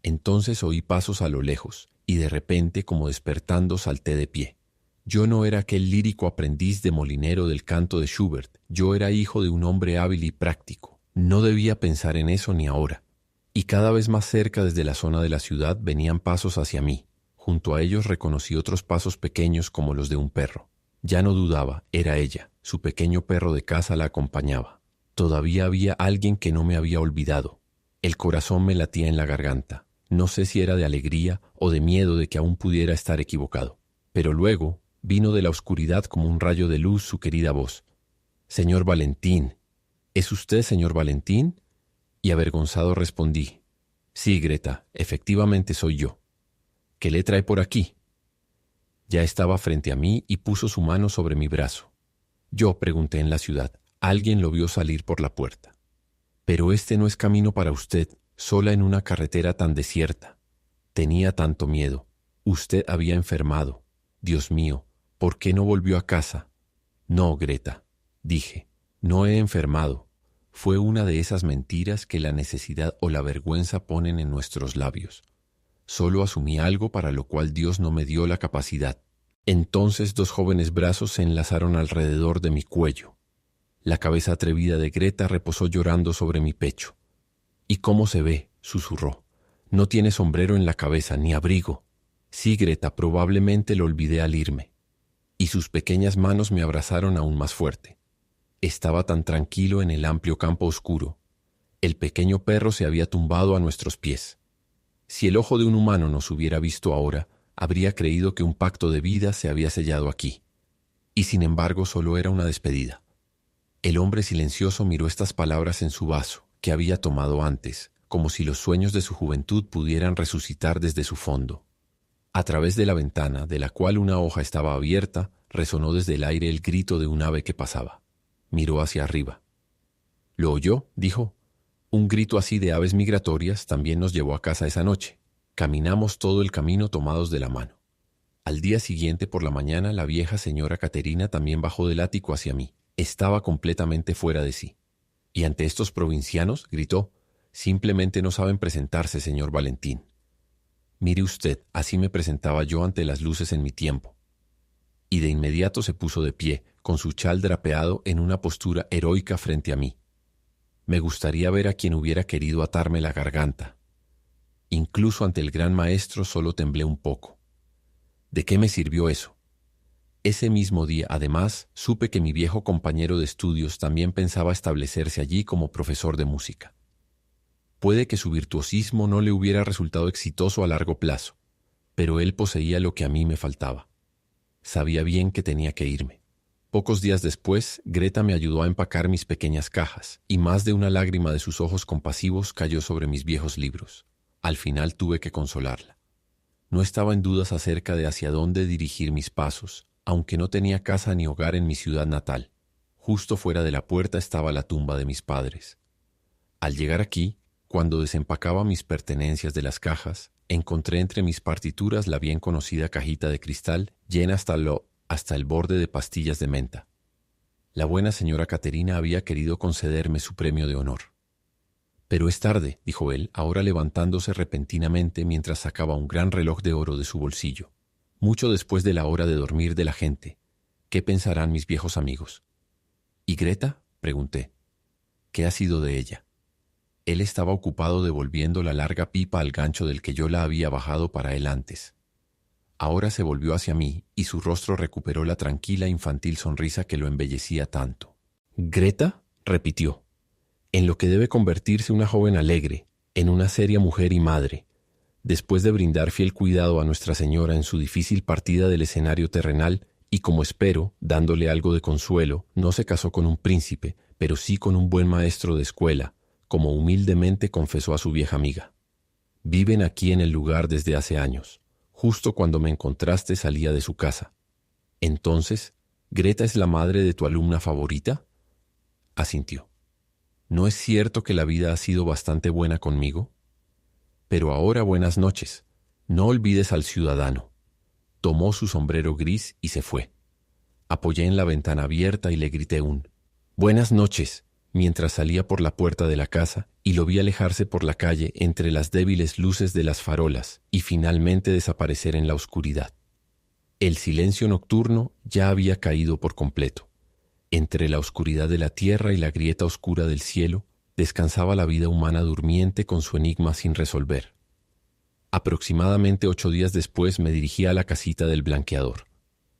Entonces oí pasos a lo lejos, y de repente, como despertando, salté de pie. Yo no era aquel lírico aprendiz de molinero del canto de Schubert. Yo era hijo de un hombre hábil y práctico. No debía pensar en eso ni ahora. Y cada vez más cerca desde la zona de la ciudad venían pasos hacia mí. Junto a ellos reconocí otros pasos pequeños como los de un perro. Ya no dudaba, era ella. Su pequeño perro de casa la acompañaba. Todavía había alguien que no me había olvidado. El corazón me latía en la garganta. No sé si era de alegría o de miedo de que aún pudiera estar equivocado. Pero luego vino de la oscuridad como un rayo de luz su querida voz. «Señor Valentín, ¿es usted señor Valentín?» Y avergonzado respondí. «Sí, Greta, efectivamente soy yo. ¿Qué le trae por aquí?» Ya estaba frente a mí y puso su mano sobre mi brazo. Yo pregunté en la ciudad. Alguien lo vio salir por la puerta. «Pero este no es camino para usted, sola en una carretera tan desierta. Tenía tanto miedo. Usted había enfermado. Dios mío, ¿por qué no volvió a casa?» «No, Greta», dije, «no he enfermado». Fue una de esas mentiras que la necesidad o la vergüenza ponen en nuestros labios. Solo asumí algo para lo cual Dios no me dio la capacidad. Entonces dos jóvenes brazos se enlazaron alrededor de mi cuello. La cabeza atrevida de Greta reposó llorando sobre mi pecho. «¿Y cómo se ve?», susurró. «No tiene sombrero en la cabeza, ni abrigo». «Sí, Greta, probablemente lo olvidé al irme». Y sus pequeñas manos me abrazaron aún más fuerte. Estaba tan tranquilo en el amplio campo oscuro. El pequeño perro se había tumbado a nuestros pies. Si el ojo de un humano nos hubiera visto ahora, habría creído que un pacto de vida se había sellado aquí. Y sin embargo solo era una despedida. El hombre silencioso miró estas palabras en su vaso, que había tomado antes, como si los sueños de su juventud pudieran resucitar desde su fondo. A través de la ventana, de la cual una hoja estaba abierta, resonó desde el aire el grito de un ave que pasaba. Miró hacia arriba. «¿Lo oyó?», dijo. «Un grito así de aves migratorias también nos llevó a casa esa noche. Caminamos todo el camino tomados de la mano. Al día siguiente por la mañana la vieja señora Caterina también bajó del ático hacia mí. Estaba completamente fuera de sí. Y ante estos provincianos, gritó, «Simplemente no saben presentarse, señor Valentín». «Mire usted, así me presentaba yo ante las luces en mi tiempo». Y de inmediato se puso de pie, con su chal drapeado en una postura heroica frente a mí. Me gustaría ver a quien hubiera querido atarme la garganta. Incluso ante el gran maestro solo temblé un poco. ¿De qué me sirvió eso? Ese mismo día, además, supe que mi viejo compañero de estudios también pensaba establecerse allí como profesor de música. Puede que su virtuosismo no le hubiera resultado exitoso a largo plazo, pero él poseía lo que a mí me faltaba. Sabía bien que tenía que irme. Pocos días después, Greta me ayudó a empacar mis pequeñas cajas, y más de una lágrima de sus ojos compasivos cayó sobre mis viejos libros. Al final tuve que consolarla. No estaba en dudas acerca de hacia dónde dirigir mis pasos, aunque no tenía casa ni hogar en mi ciudad natal. Justo fuera de la puerta estaba la tumba de mis padres. Al llegar aquí, cuando desempacaba mis pertenencias de las cajas, encontré entre mis partituras la bien conocida cajita de cristal llena hasta el borde de pastillas de menta. La buena señora Caterina había querido concederme su premio de honor. «Pero es tarde», dijo él, ahora levantándose repentinamente mientras sacaba un gran reloj de oro de su bolsillo. «Mucho después de la hora de dormir de la gente. ¿Qué pensarán mis viejos amigos?» «¿Y Greta?», pregunté. «¿Qué ha sido de ella?». Él estaba ocupado devolviendo la larga pipa al gancho del que yo la había bajado para él antes. Ahora se volvió hacia mí y su rostro recuperó la tranquila infantil sonrisa que lo embellecía tanto. «¿Greta?», repitió. «En lo que debe convertirse una joven alegre, en una seria mujer y madre, después de brindar fiel cuidado a Nuestra Señora en su difícil partida del escenario terrenal y, como espero, dándole algo de consuelo, no se casó con un príncipe, pero sí con un buen maestro de escuela, como humildemente confesó a su vieja amiga. Viven aquí en el lugar desde hace años. Justo cuando me encontraste salía de su casa. Entonces, ¿Greta es la madre de tu alumna favorita?». Asintió. «¿No es cierto que la vida ha sido bastante buena conmigo? Pero ahora buenas noches. No olvides al ciudadano». Tomó su sombrero gris y se fue. Apoyé en la ventana abierta y le grité un «Buenas noches», mientras salía por la puerta de la casa y lo vi alejarse por la calle entre las débiles luces de las farolas y finalmente desaparecer en la oscuridad. El silencio nocturno ya había caído por completo. Entre la oscuridad de la tierra y la grieta oscura del cielo, descansaba la vida humana durmiente con su enigma sin resolver. Aproximadamente 8 días después me dirigí a la casita del blanqueador.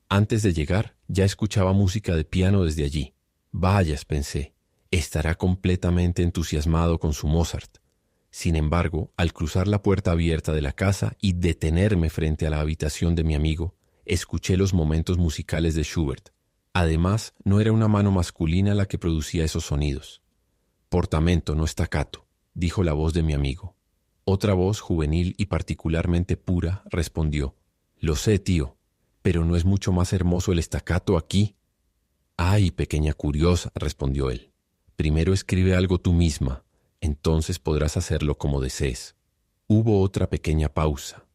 Antes de llegar, ya escuchaba música de piano desde allí. «Vayas», pensé, «estará completamente entusiasmado con su Mozart». Sin embargo, al cruzar la puerta abierta de la casa y detenerme frente a la habitación de mi amigo, escuché los momentos musicales de Schubert. Además, no era una mano masculina la que producía esos sonidos. «Portamento, no staccato», dijo la voz de mi amigo. Otra voz, juvenil y particularmente pura, respondió: «Lo sé, tío, pero ¿no es mucho más hermoso el staccato aquí?». «Ay, pequeña curiosa», respondió él. «Primero escribe algo tú misma, entonces podrás hacerlo como desees». Hubo otra pequeña pausa.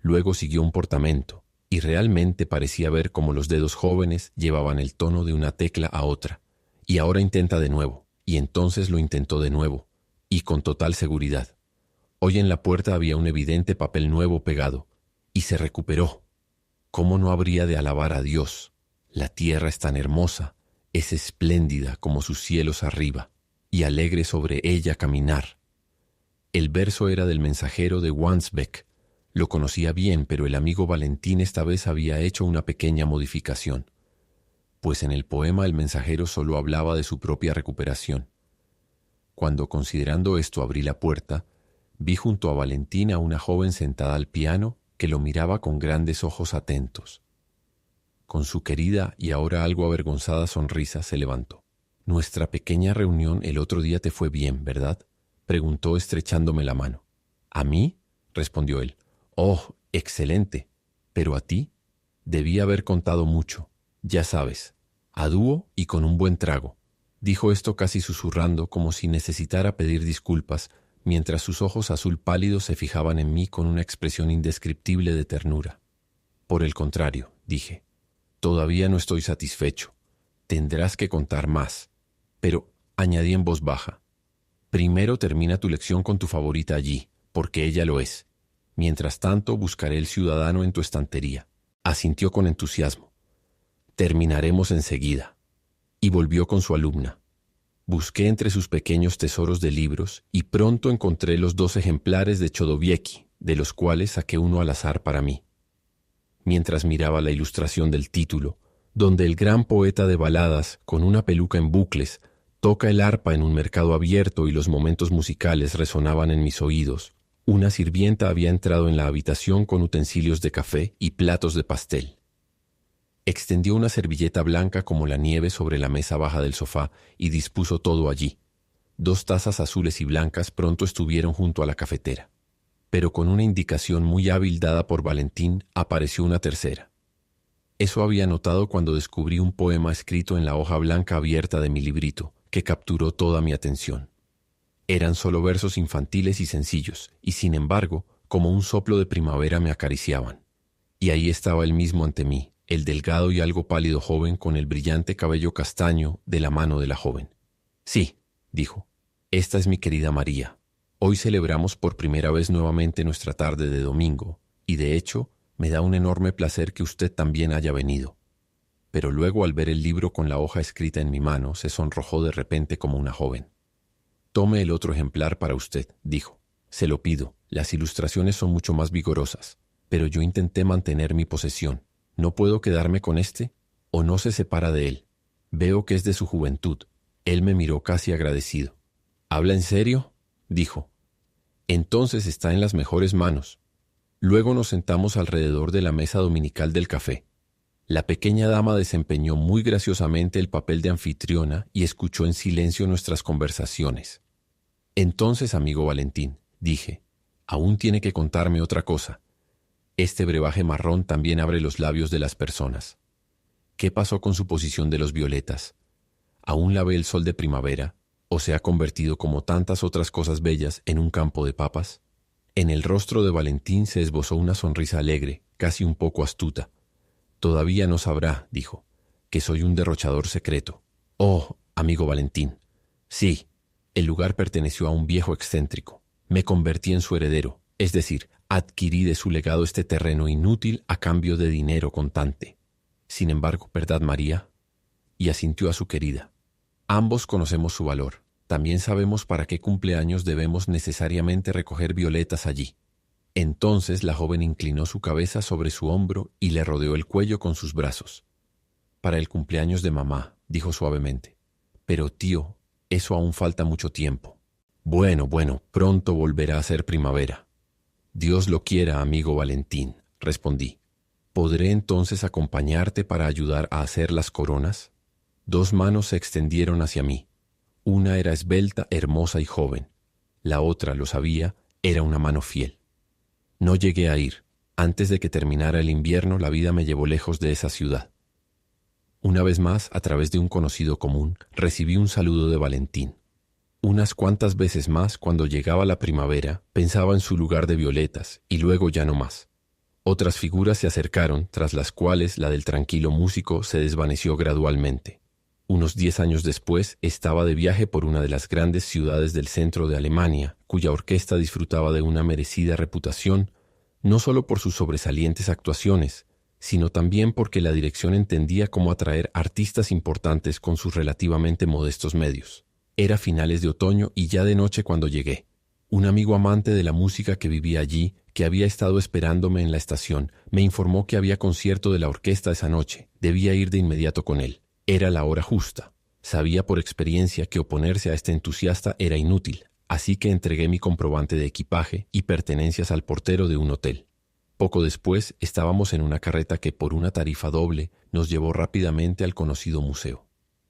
Luego siguió un portamento, y realmente parecía ver cómo los dedos jóvenes llevaban el tono de una tecla a otra. «Y ahora intenta de nuevo», y entonces lo intentó de nuevo, y con total seguridad. Hoy en la puerta había un evidente papel nuevo pegado, y se recuperó. ¿Cómo no habría de alabar a Dios? La tierra es tan hermosa, es espléndida como sus cielos arriba, y alegre sobre ella caminar. El verso era del mensajero de Wansbeck. Lo conocía bien, pero el amigo Valentín esta vez había hecho una pequeña modificación, pues en el poema el mensajero solo hablaba de su propia recuperación. Cuando, considerando esto, abrí la puerta, vi junto a Valentín a una joven sentada al piano que lo miraba con grandes ojos atentos. Con su querida y ahora algo avergonzada sonrisa se levantó. «Nuestra pequeña reunión el otro día te fue bien, ¿verdad?», preguntó estrechándome la mano. «¿A mí?», respondió él. «Oh, excelente. Pero a ti, debí haber contado mucho. Ya sabes, a dúo y con un buen trago». Dijo esto casi susurrando, como si necesitara pedir disculpas, mientras sus ojos azul pálidos se fijaban en mí con una expresión indescriptible de ternura. «Por el contrario», dije, «todavía no estoy satisfecho. Tendrás que contar más». Pero, añadí en voz baja, «primero termina tu lección con tu favorita allí, porque ella lo es. Mientras tanto, buscaré el ciudadano en tu estantería». Asintió con entusiasmo. «Terminaremos enseguida». Y volvió con su alumna. Busqué entre sus pequeños tesoros de libros y pronto encontré los 2 ejemplares de Chodowiecki, de los cuales saqué uno al azar para mí. Mientras miraba la ilustración del título, donde el gran poeta de baladas, con una peluca en bucles, toca el arpa en un mercado abierto y los momentos musicales resonaban en mis oídos, una sirvienta había entrado en la habitación con utensilios de café y platos de pastel. Extendió una servilleta blanca como la nieve sobre la mesa baja del sofá y dispuso todo allí. 2 tazas azules y blancas pronto estuvieron junto a la cafetera. pero con una indicación muy hábil dada por Valentín apareció una tercera. Eso había notado cuando descubrí un poema escrito en la hoja blanca abierta de mi librito, que capturó toda mi atención. Eran solo versos infantiles y sencillos, y sin embargo, como un soplo de primavera me acariciaban. Y ahí estaba él mismo ante mí, el delgado y algo pálido joven con el brillante cabello castaño de la mano de la joven. Sí, dijo, esta es mi querida María. Hoy celebramos por primera vez nuevamente nuestra tarde de domingo, y de hecho, me da un enorme placer que usted también haya venido. Pero luego al ver el libro con la hoja escrita en mi mano, se sonrojó de repente como una joven. Tome el otro ejemplar para usted, dijo. Se lo pido, las ilustraciones son mucho más vigorosas, pero yo intenté mantener mi posesión. ¿No puedo quedarme con este? ¿O no se separa de él? Veo que es de su juventud. Él me miró casi agradecido. ¿Habla en serio?, dijo. Entonces está en las mejores manos. Luego nos sentamos alrededor de la mesa dominical del café. La pequeña dama desempeñó muy graciosamente el papel de anfitriona y escuchó en silencio nuestras conversaciones. Entonces, amigo Valentín, dije, aún tiene que contarme otra cosa. Este brebaje marrón también abre los labios de las personas. ¿Qué pasó con su posición de los violetas? ¿Aún la ve el sol de primavera? ¿O se ha convertido, como tantas otras cosas bellas, en un campo de papas? En el rostro de Valentín se esbozó una sonrisa alegre, casi un poco astuta. Todavía no sabrá, dijo, que soy un derrochador secreto. Oh, amigo Valentín. Sí, el lugar perteneció a un viejo excéntrico. Me convertí en su heredero, es decir, adquirí de su legado este terreno inútil a cambio de dinero contante. Sin embargo, ¿verdad, María? Y asintió a su querida. Ambos conocemos su valor. También sabemos para qué cumpleaños debemos necesariamente recoger violetas allí. Entonces la joven inclinó su cabeza sobre su hombro y le rodeó el cuello con sus brazos. Para el cumpleaños de mamá, dijo suavemente. Pero tío, eso aún falta mucho tiempo. Bueno, pronto volverá a ser primavera. Dios lo quiera, amigo Valentín, respondí. ¿Podré entonces acompañarte para ayudar a hacer las coronas? Dos manos se extendieron hacia mí. Una era esbelta, hermosa y joven. La otra, lo sabía, era una mano fiel. No llegué a ir. Antes de que terminara el invierno, la vida me llevó lejos de esa ciudad. Una vez más, a través de un conocido común, recibí un saludo de Valentín. Unas cuantas veces más, cuando llegaba la primavera, pensaba en su lugar de violetas, y luego ya no más. Otras figuras se acercaron, tras las cuales la del tranquilo músico se desvaneció gradualmente. Unos 10 años después, estaba de viaje por una de las grandes ciudades del centro de Alemania, cuya orquesta disfrutaba de una merecida reputación, no solo por sus sobresalientes actuaciones, sino también porque la dirección entendía cómo atraer artistas importantes con sus relativamente modestos medios. Era finales de otoño y ya de noche cuando llegué. Un amigo amante de la música que vivía allí, que había estado esperándome en la estación, me informó que había concierto de la orquesta esa noche. Debía ir de inmediato con él. Era la hora justa. Sabía por experiencia que oponerse a este entusiasta era inútil, así que entregué mi comprobante de equipaje y pertenencias al portero de un hotel. Poco después estábamos en una carreta que por una tarifa doble nos llevó rápidamente al conocido museo.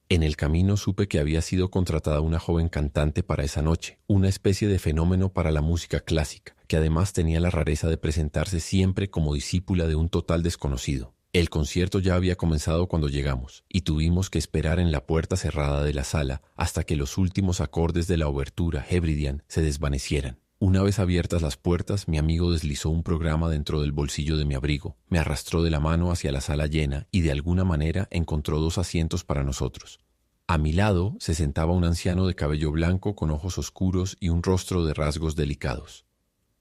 En el camino supe que había sido contratada una joven cantante para esa noche, una especie de fenómeno para la música clásica, que además tenía la rareza de presentarse siempre como discípula de un total desconocido. El concierto ya había comenzado cuando llegamos, y tuvimos que esperar en la puerta cerrada de la sala hasta que los últimos acordes de la obertura Hebridean se desvanecieran. Una vez abiertas las puertas, mi amigo deslizó un programa dentro del bolsillo de mi abrigo, me arrastró de la mano hacia la sala llena y de alguna manera encontró 2 asientos para nosotros. A mi lado se sentaba un anciano de cabello blanco con ojos oscuros y un rostro de rasgos delicados.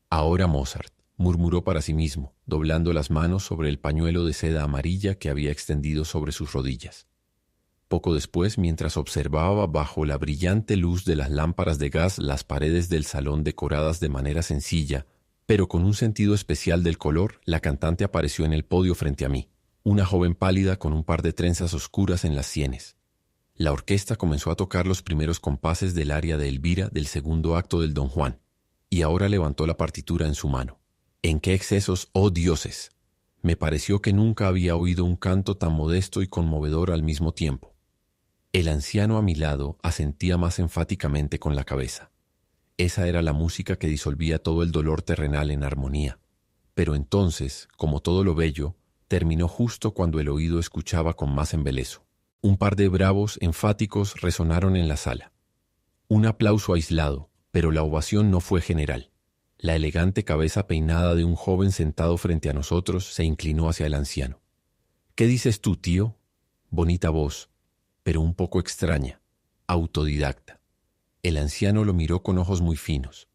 Ahora Mozart, murmuró para sí mismo, doblando las manos sobre el pañuelo de seda amarilla que había extendido sobre sus rodillas. Poco después, mientras observaba bajo la brillante luz de las lámparas de gas las paredes del salón decoradas de manera sencilla, pero con un sentido especial del color, la cantante apareció en el podio frente a mí, una joven pálida con un par de trenzas oscuras en las sienes. La orquesta comenzó a tocar los primeros compases del aria de Elvira del segundo acto del Don Juan, y ahora levantó la partitura en su mano. ¿En qué excesos, oh dioses? Me pareció que nunca había oído un canto tan modesto y conmovedor al mismo tiempo. El anciano a mi lado asentía más enfáticamente con la cabeza. Esa era la música que disolvía todo el dolor terrenal en armonía. Pero entonces, como todo lo bello, terminó justo cuando el oído escuchaba con más embeleso. Un par de bravos enfáticos resonaron en la sala. Un aplauso aislado, pero la ovación no fue general. La elegante cabeza peinada de un joven sentado frente a nosotros se inclinó hacia el anciano. «¿Qué dices tú, tío?» Bonita voz, pero un poco extraña, autodidacta. El anciano lo miró con ojos muy finos.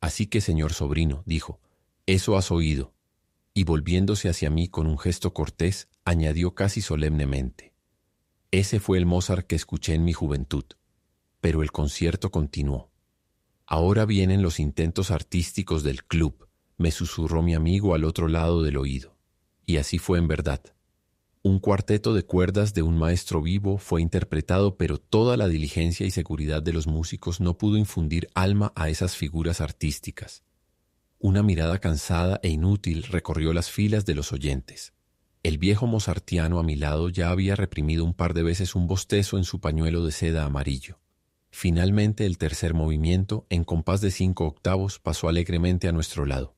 «Así que, señor sobrino», dijo, «eso has oído». Y volviéndose hacia mí con un gesto cortés, añadió casi solemnemente: «Ese fue el Mozart que escuché en mi juventud». Pero el concierto continuó. «Ahora vienen los intentos artísticos del club», me susurró mi amigo al otro lado del oído. Y así fue en verdad. Un cuarteto de cuerdas de un maestro vivo fue interpretado, pero toda la diligencia y seguridad de los músicos no pudo infundir alma a esas figuras artísticas. Una mirada cansada e inútil recorrió las filas de los oyentes. El viejo mozartiano a mi lado ya había reprimido un par de veces un bostezo en su pañuelo de seda amarillo. Finalmente el tercer movimiento, en compás de 5 octavos, pasó alegremente a nuestro lado.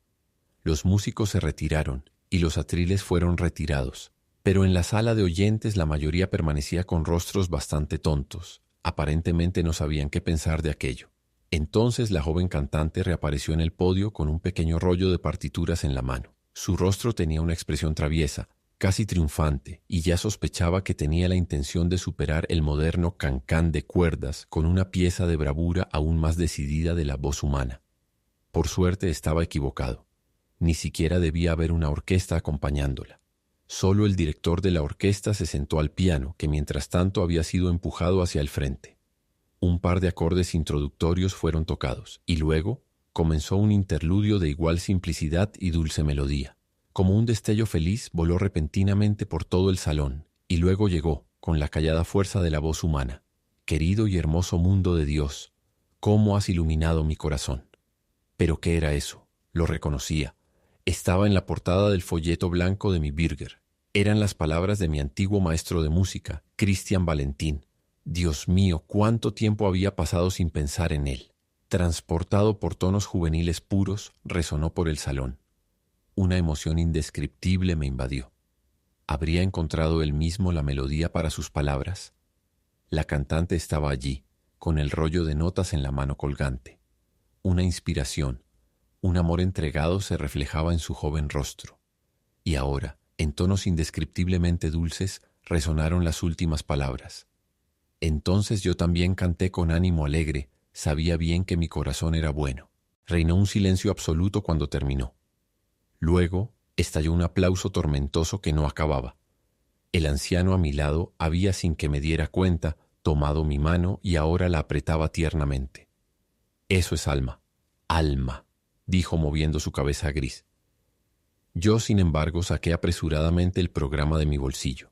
Los músicos se retiraron y los atriles fueron retirados, pero en la sala de oyentes la mayoría permanecía con rostros bastante tontos. Aparentemente no sabían qué pensar de aquello. Entonces la joven cantante reapareció en el podio con un pequeño rollo de partituras en la mano. Su rostro tenía una expresión traviesa, casi triunfante, y ya sospechaba que tenía la intención de superar el moderno cancán de cuerdas con una pieza de bravura aún más decidida de la voz humana. Por suerte estaba equivocado. Ni siquiera debía haber una orquesta acompañándola. Solo el director de la orquesta se sentó al piano, que mientras tanto había sido empujado hacia el frente. Un par de acordes introductorios fueron tocados, y luego comenzó un interludio de igual simplicidad y dulce melodía. Como un destello feliz, voló repentinamente por todo el salón, y luego llegó, con la callada fuerza de la voz humana: «Querido y hermoso mundo de Dios, ¿cómo has iluminado mi corazón?». ¿Pero qué era eso? Lo reconocía. Estaba en la portada del folleto blanco de mi Bürger. Eran las palabras de mi antiguo maestro de música, Christian Valentin. Dios mío, cuánto tiempo había pasado sin pensar en él. Transportado por tonos juveniles puros, resonó por el salón. Una emoción indescriptible me invadió. ¿Habría encontrado él mismo la melodía para sus palabras? La cantante estaba allí, con el rollo de notas en la mano colgante. Una inspiración, un amor entregado se reflejaba en su joven rostro. Y ahora, en tonos indescriptiblemente dulces, resonaron las últimas palabras. Entonces yo también canté con ánimo alegre, sabía bien que mi corazón era bueno. Reinó un silencio absoluto cuando terminó. Luego estalló un aplauso tormentoso que no acababa. El anciano a mi lado había, sin que me diera cuenta, tomado mi mano y ahora la apretaba tiernamente. «Eso es alma, alma», dijo moviendo su cabeza gris. Yo, sin embargo, saqué apresuradamente el programa de mi bolsillo.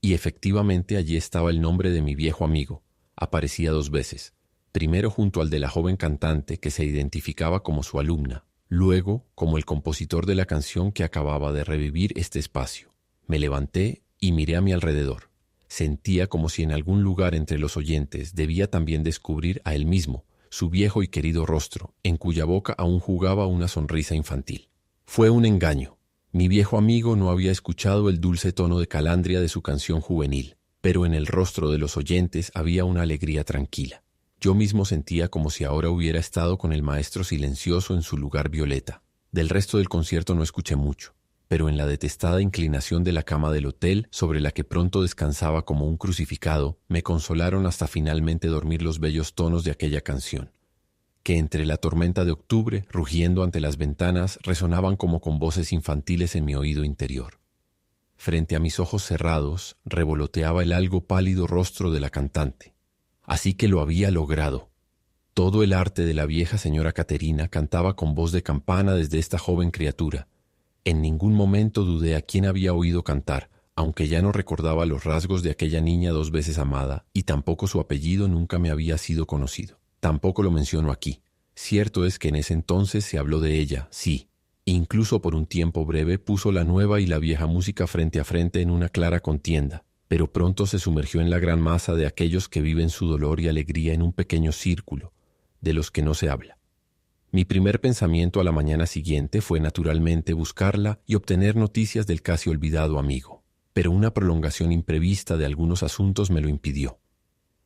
Y efectivamente allí estaba el nombre de mi viejo amigo. Aparecía 2 veces. Primero junto al de la joven cantante que se identificaba como su alumna. Luego, como el compositor de la canción que acababa de revivir este espacio. Me levanté y miré a mi alrededor. Sentía como si en algún lugar entre los oyentes debía también descubrir a él mismo, su viejo y querido rostro, en cuya boca aún jugaba una sonrisa infantil. Fue un engaño. Mi viejo amigo no había escuchado el dulce tono de calandria de su canción juvenil, pero en el rostro de los oyentes había una alegría tranquila. Yo mismo sentía como si ahora hubiera estado con el maestro silencioso en su lugar violeta. Del resto del concierto no escuché mucho, pero en la detestada inclinación de la cama del hotel, sobre la que pronto descansaba como un crucificado, me consolaron hasta finalmente dormir los bellos tonos de aquella canción, que entre la tormenta de octubre, rugiendo ante las ventanas, resonaban como con voces infantiles en mi oído interior. Frente a mis ojos cerrados, revoloteaba el algo pálido rostro de la cantante. Así que lo había logrado. Todo el arte de la vieja señora Caterina cantaba con voz de campana desde esta joven criatura. En ningún momento dudé a quién había oído cantar, aunque ya no recordaba los rasgos de aquella niña 2 veces amada, y tampoco su apellido nunca me había sido conocido. Tampoco lo menciono aquí. Cierto es que en ese entonces se habló de ella, sí. Incluso por un tiempo breve puso la nueva y la vieja música frente a frente en una clara contienda, pero pronto se sumergió en la gran masa de aquellos que viven su dolor y alegría en un pequeño círculo, de los que no se habla. Mi primer pensamiento a la mañana siguiente fue naturalmente buscarla y obtener noticias del casi olvidado amigo, pero una prolongación imprevista de algunos asuntos me lo impidió.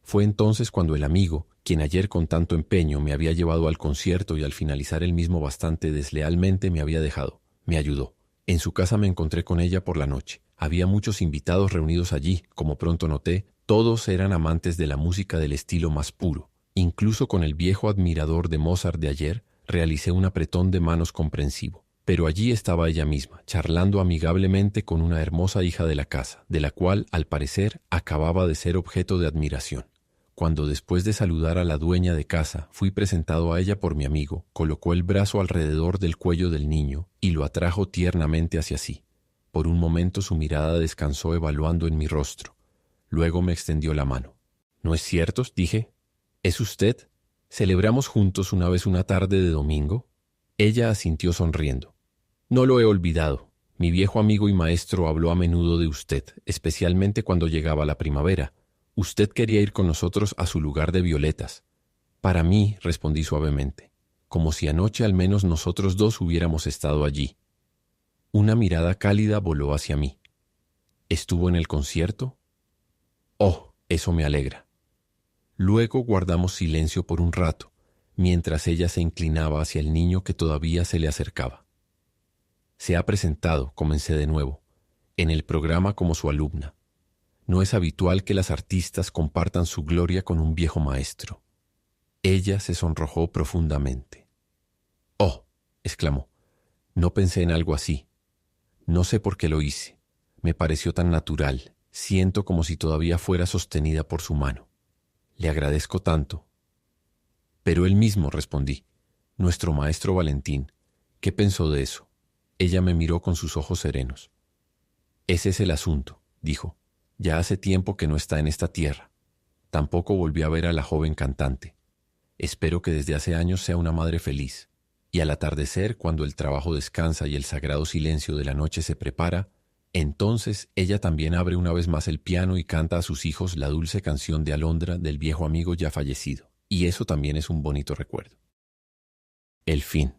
Fue entonces cuando el amigo, quien ayer con tanto empeño me había llevado al concierto y al finalizar el mismo bastante deslealmente me había dejado, me ayudó. En su casa me encontré con ella por la noche. Había muchos invitados reunidos allí, como pronto noté, todos eran amantes de la música del estilo más puro. Incluso con el viejo admirador de Mozart de ayer, realicé un apretón de manos comprensivo. Pero allí estaba ella misma, charlando amigablemente con una hermosa hija de la casa, de la cual, al parecer, acababa de ser objeto de admiración. Cuando después de saludar a la dueña de casa fui presentado a ella por mi amigo, colocó el brazo alrededor del cuello del niño y lo atrajo tiernamente hacia sí. Por un momento su mirada descansó evaluando en mi rostro. Luego me extendió la mano. «¿No es cierto?», dije. «¿Es usted? ¿Celebramos juntos una vez una tarde de domingo?». Ella asintió sonriendo. «No lo he olvidado. Mi viejo amigo y maestro habló a menudo de usted, especialmente cuando llegaba la primavera. Usted quería ir con nosotros a su lugar de violetas». «Para mí», respondí suavemente, «como si anoche al menos nosotros dos hubiéramos estado allí». Una mirada cálida voló hacia mí. «¿Estuvo en el concierto?». «Oh, eso me alegra». Luego guardamos silencio por un rato, mientras ella se inclinaba hacia el niño que todavía se le acercaba. «Se ha presentado», comencé de nuevo, «en el programa como su alumna. No es habitual que las artistas compartan su gloria con un viejo maestro». Ella se sonrojó profundamente. «Oh», exclamó, «no pensé en algo así. No sé por qué lo hice. Me pareció tan natural. Siento como si todavía fuera sostenida por su mano. Le agradezco tanto». «Pero él mismo», respondí, «nuestro maestro Valentín, ¿qué pensó de eso?». Ella me miró con sus ojos serenos. «Ese es el asunto», dijo. «Ya hace tiempo que no está en esta tierra. Tampoco volví a ver a la joven cantante. Espero que desde hace años sea una madre feliz. Y al atardecer, cuando el trabajo descansa y el sagrado silencio de la noche se prepara, entonces ella también abre una vez más el piano y canta a sus hijos la dulce canción de Alondra del viejo amigo ya fallecido. Y eso también es un bonito recuerdo». El fin.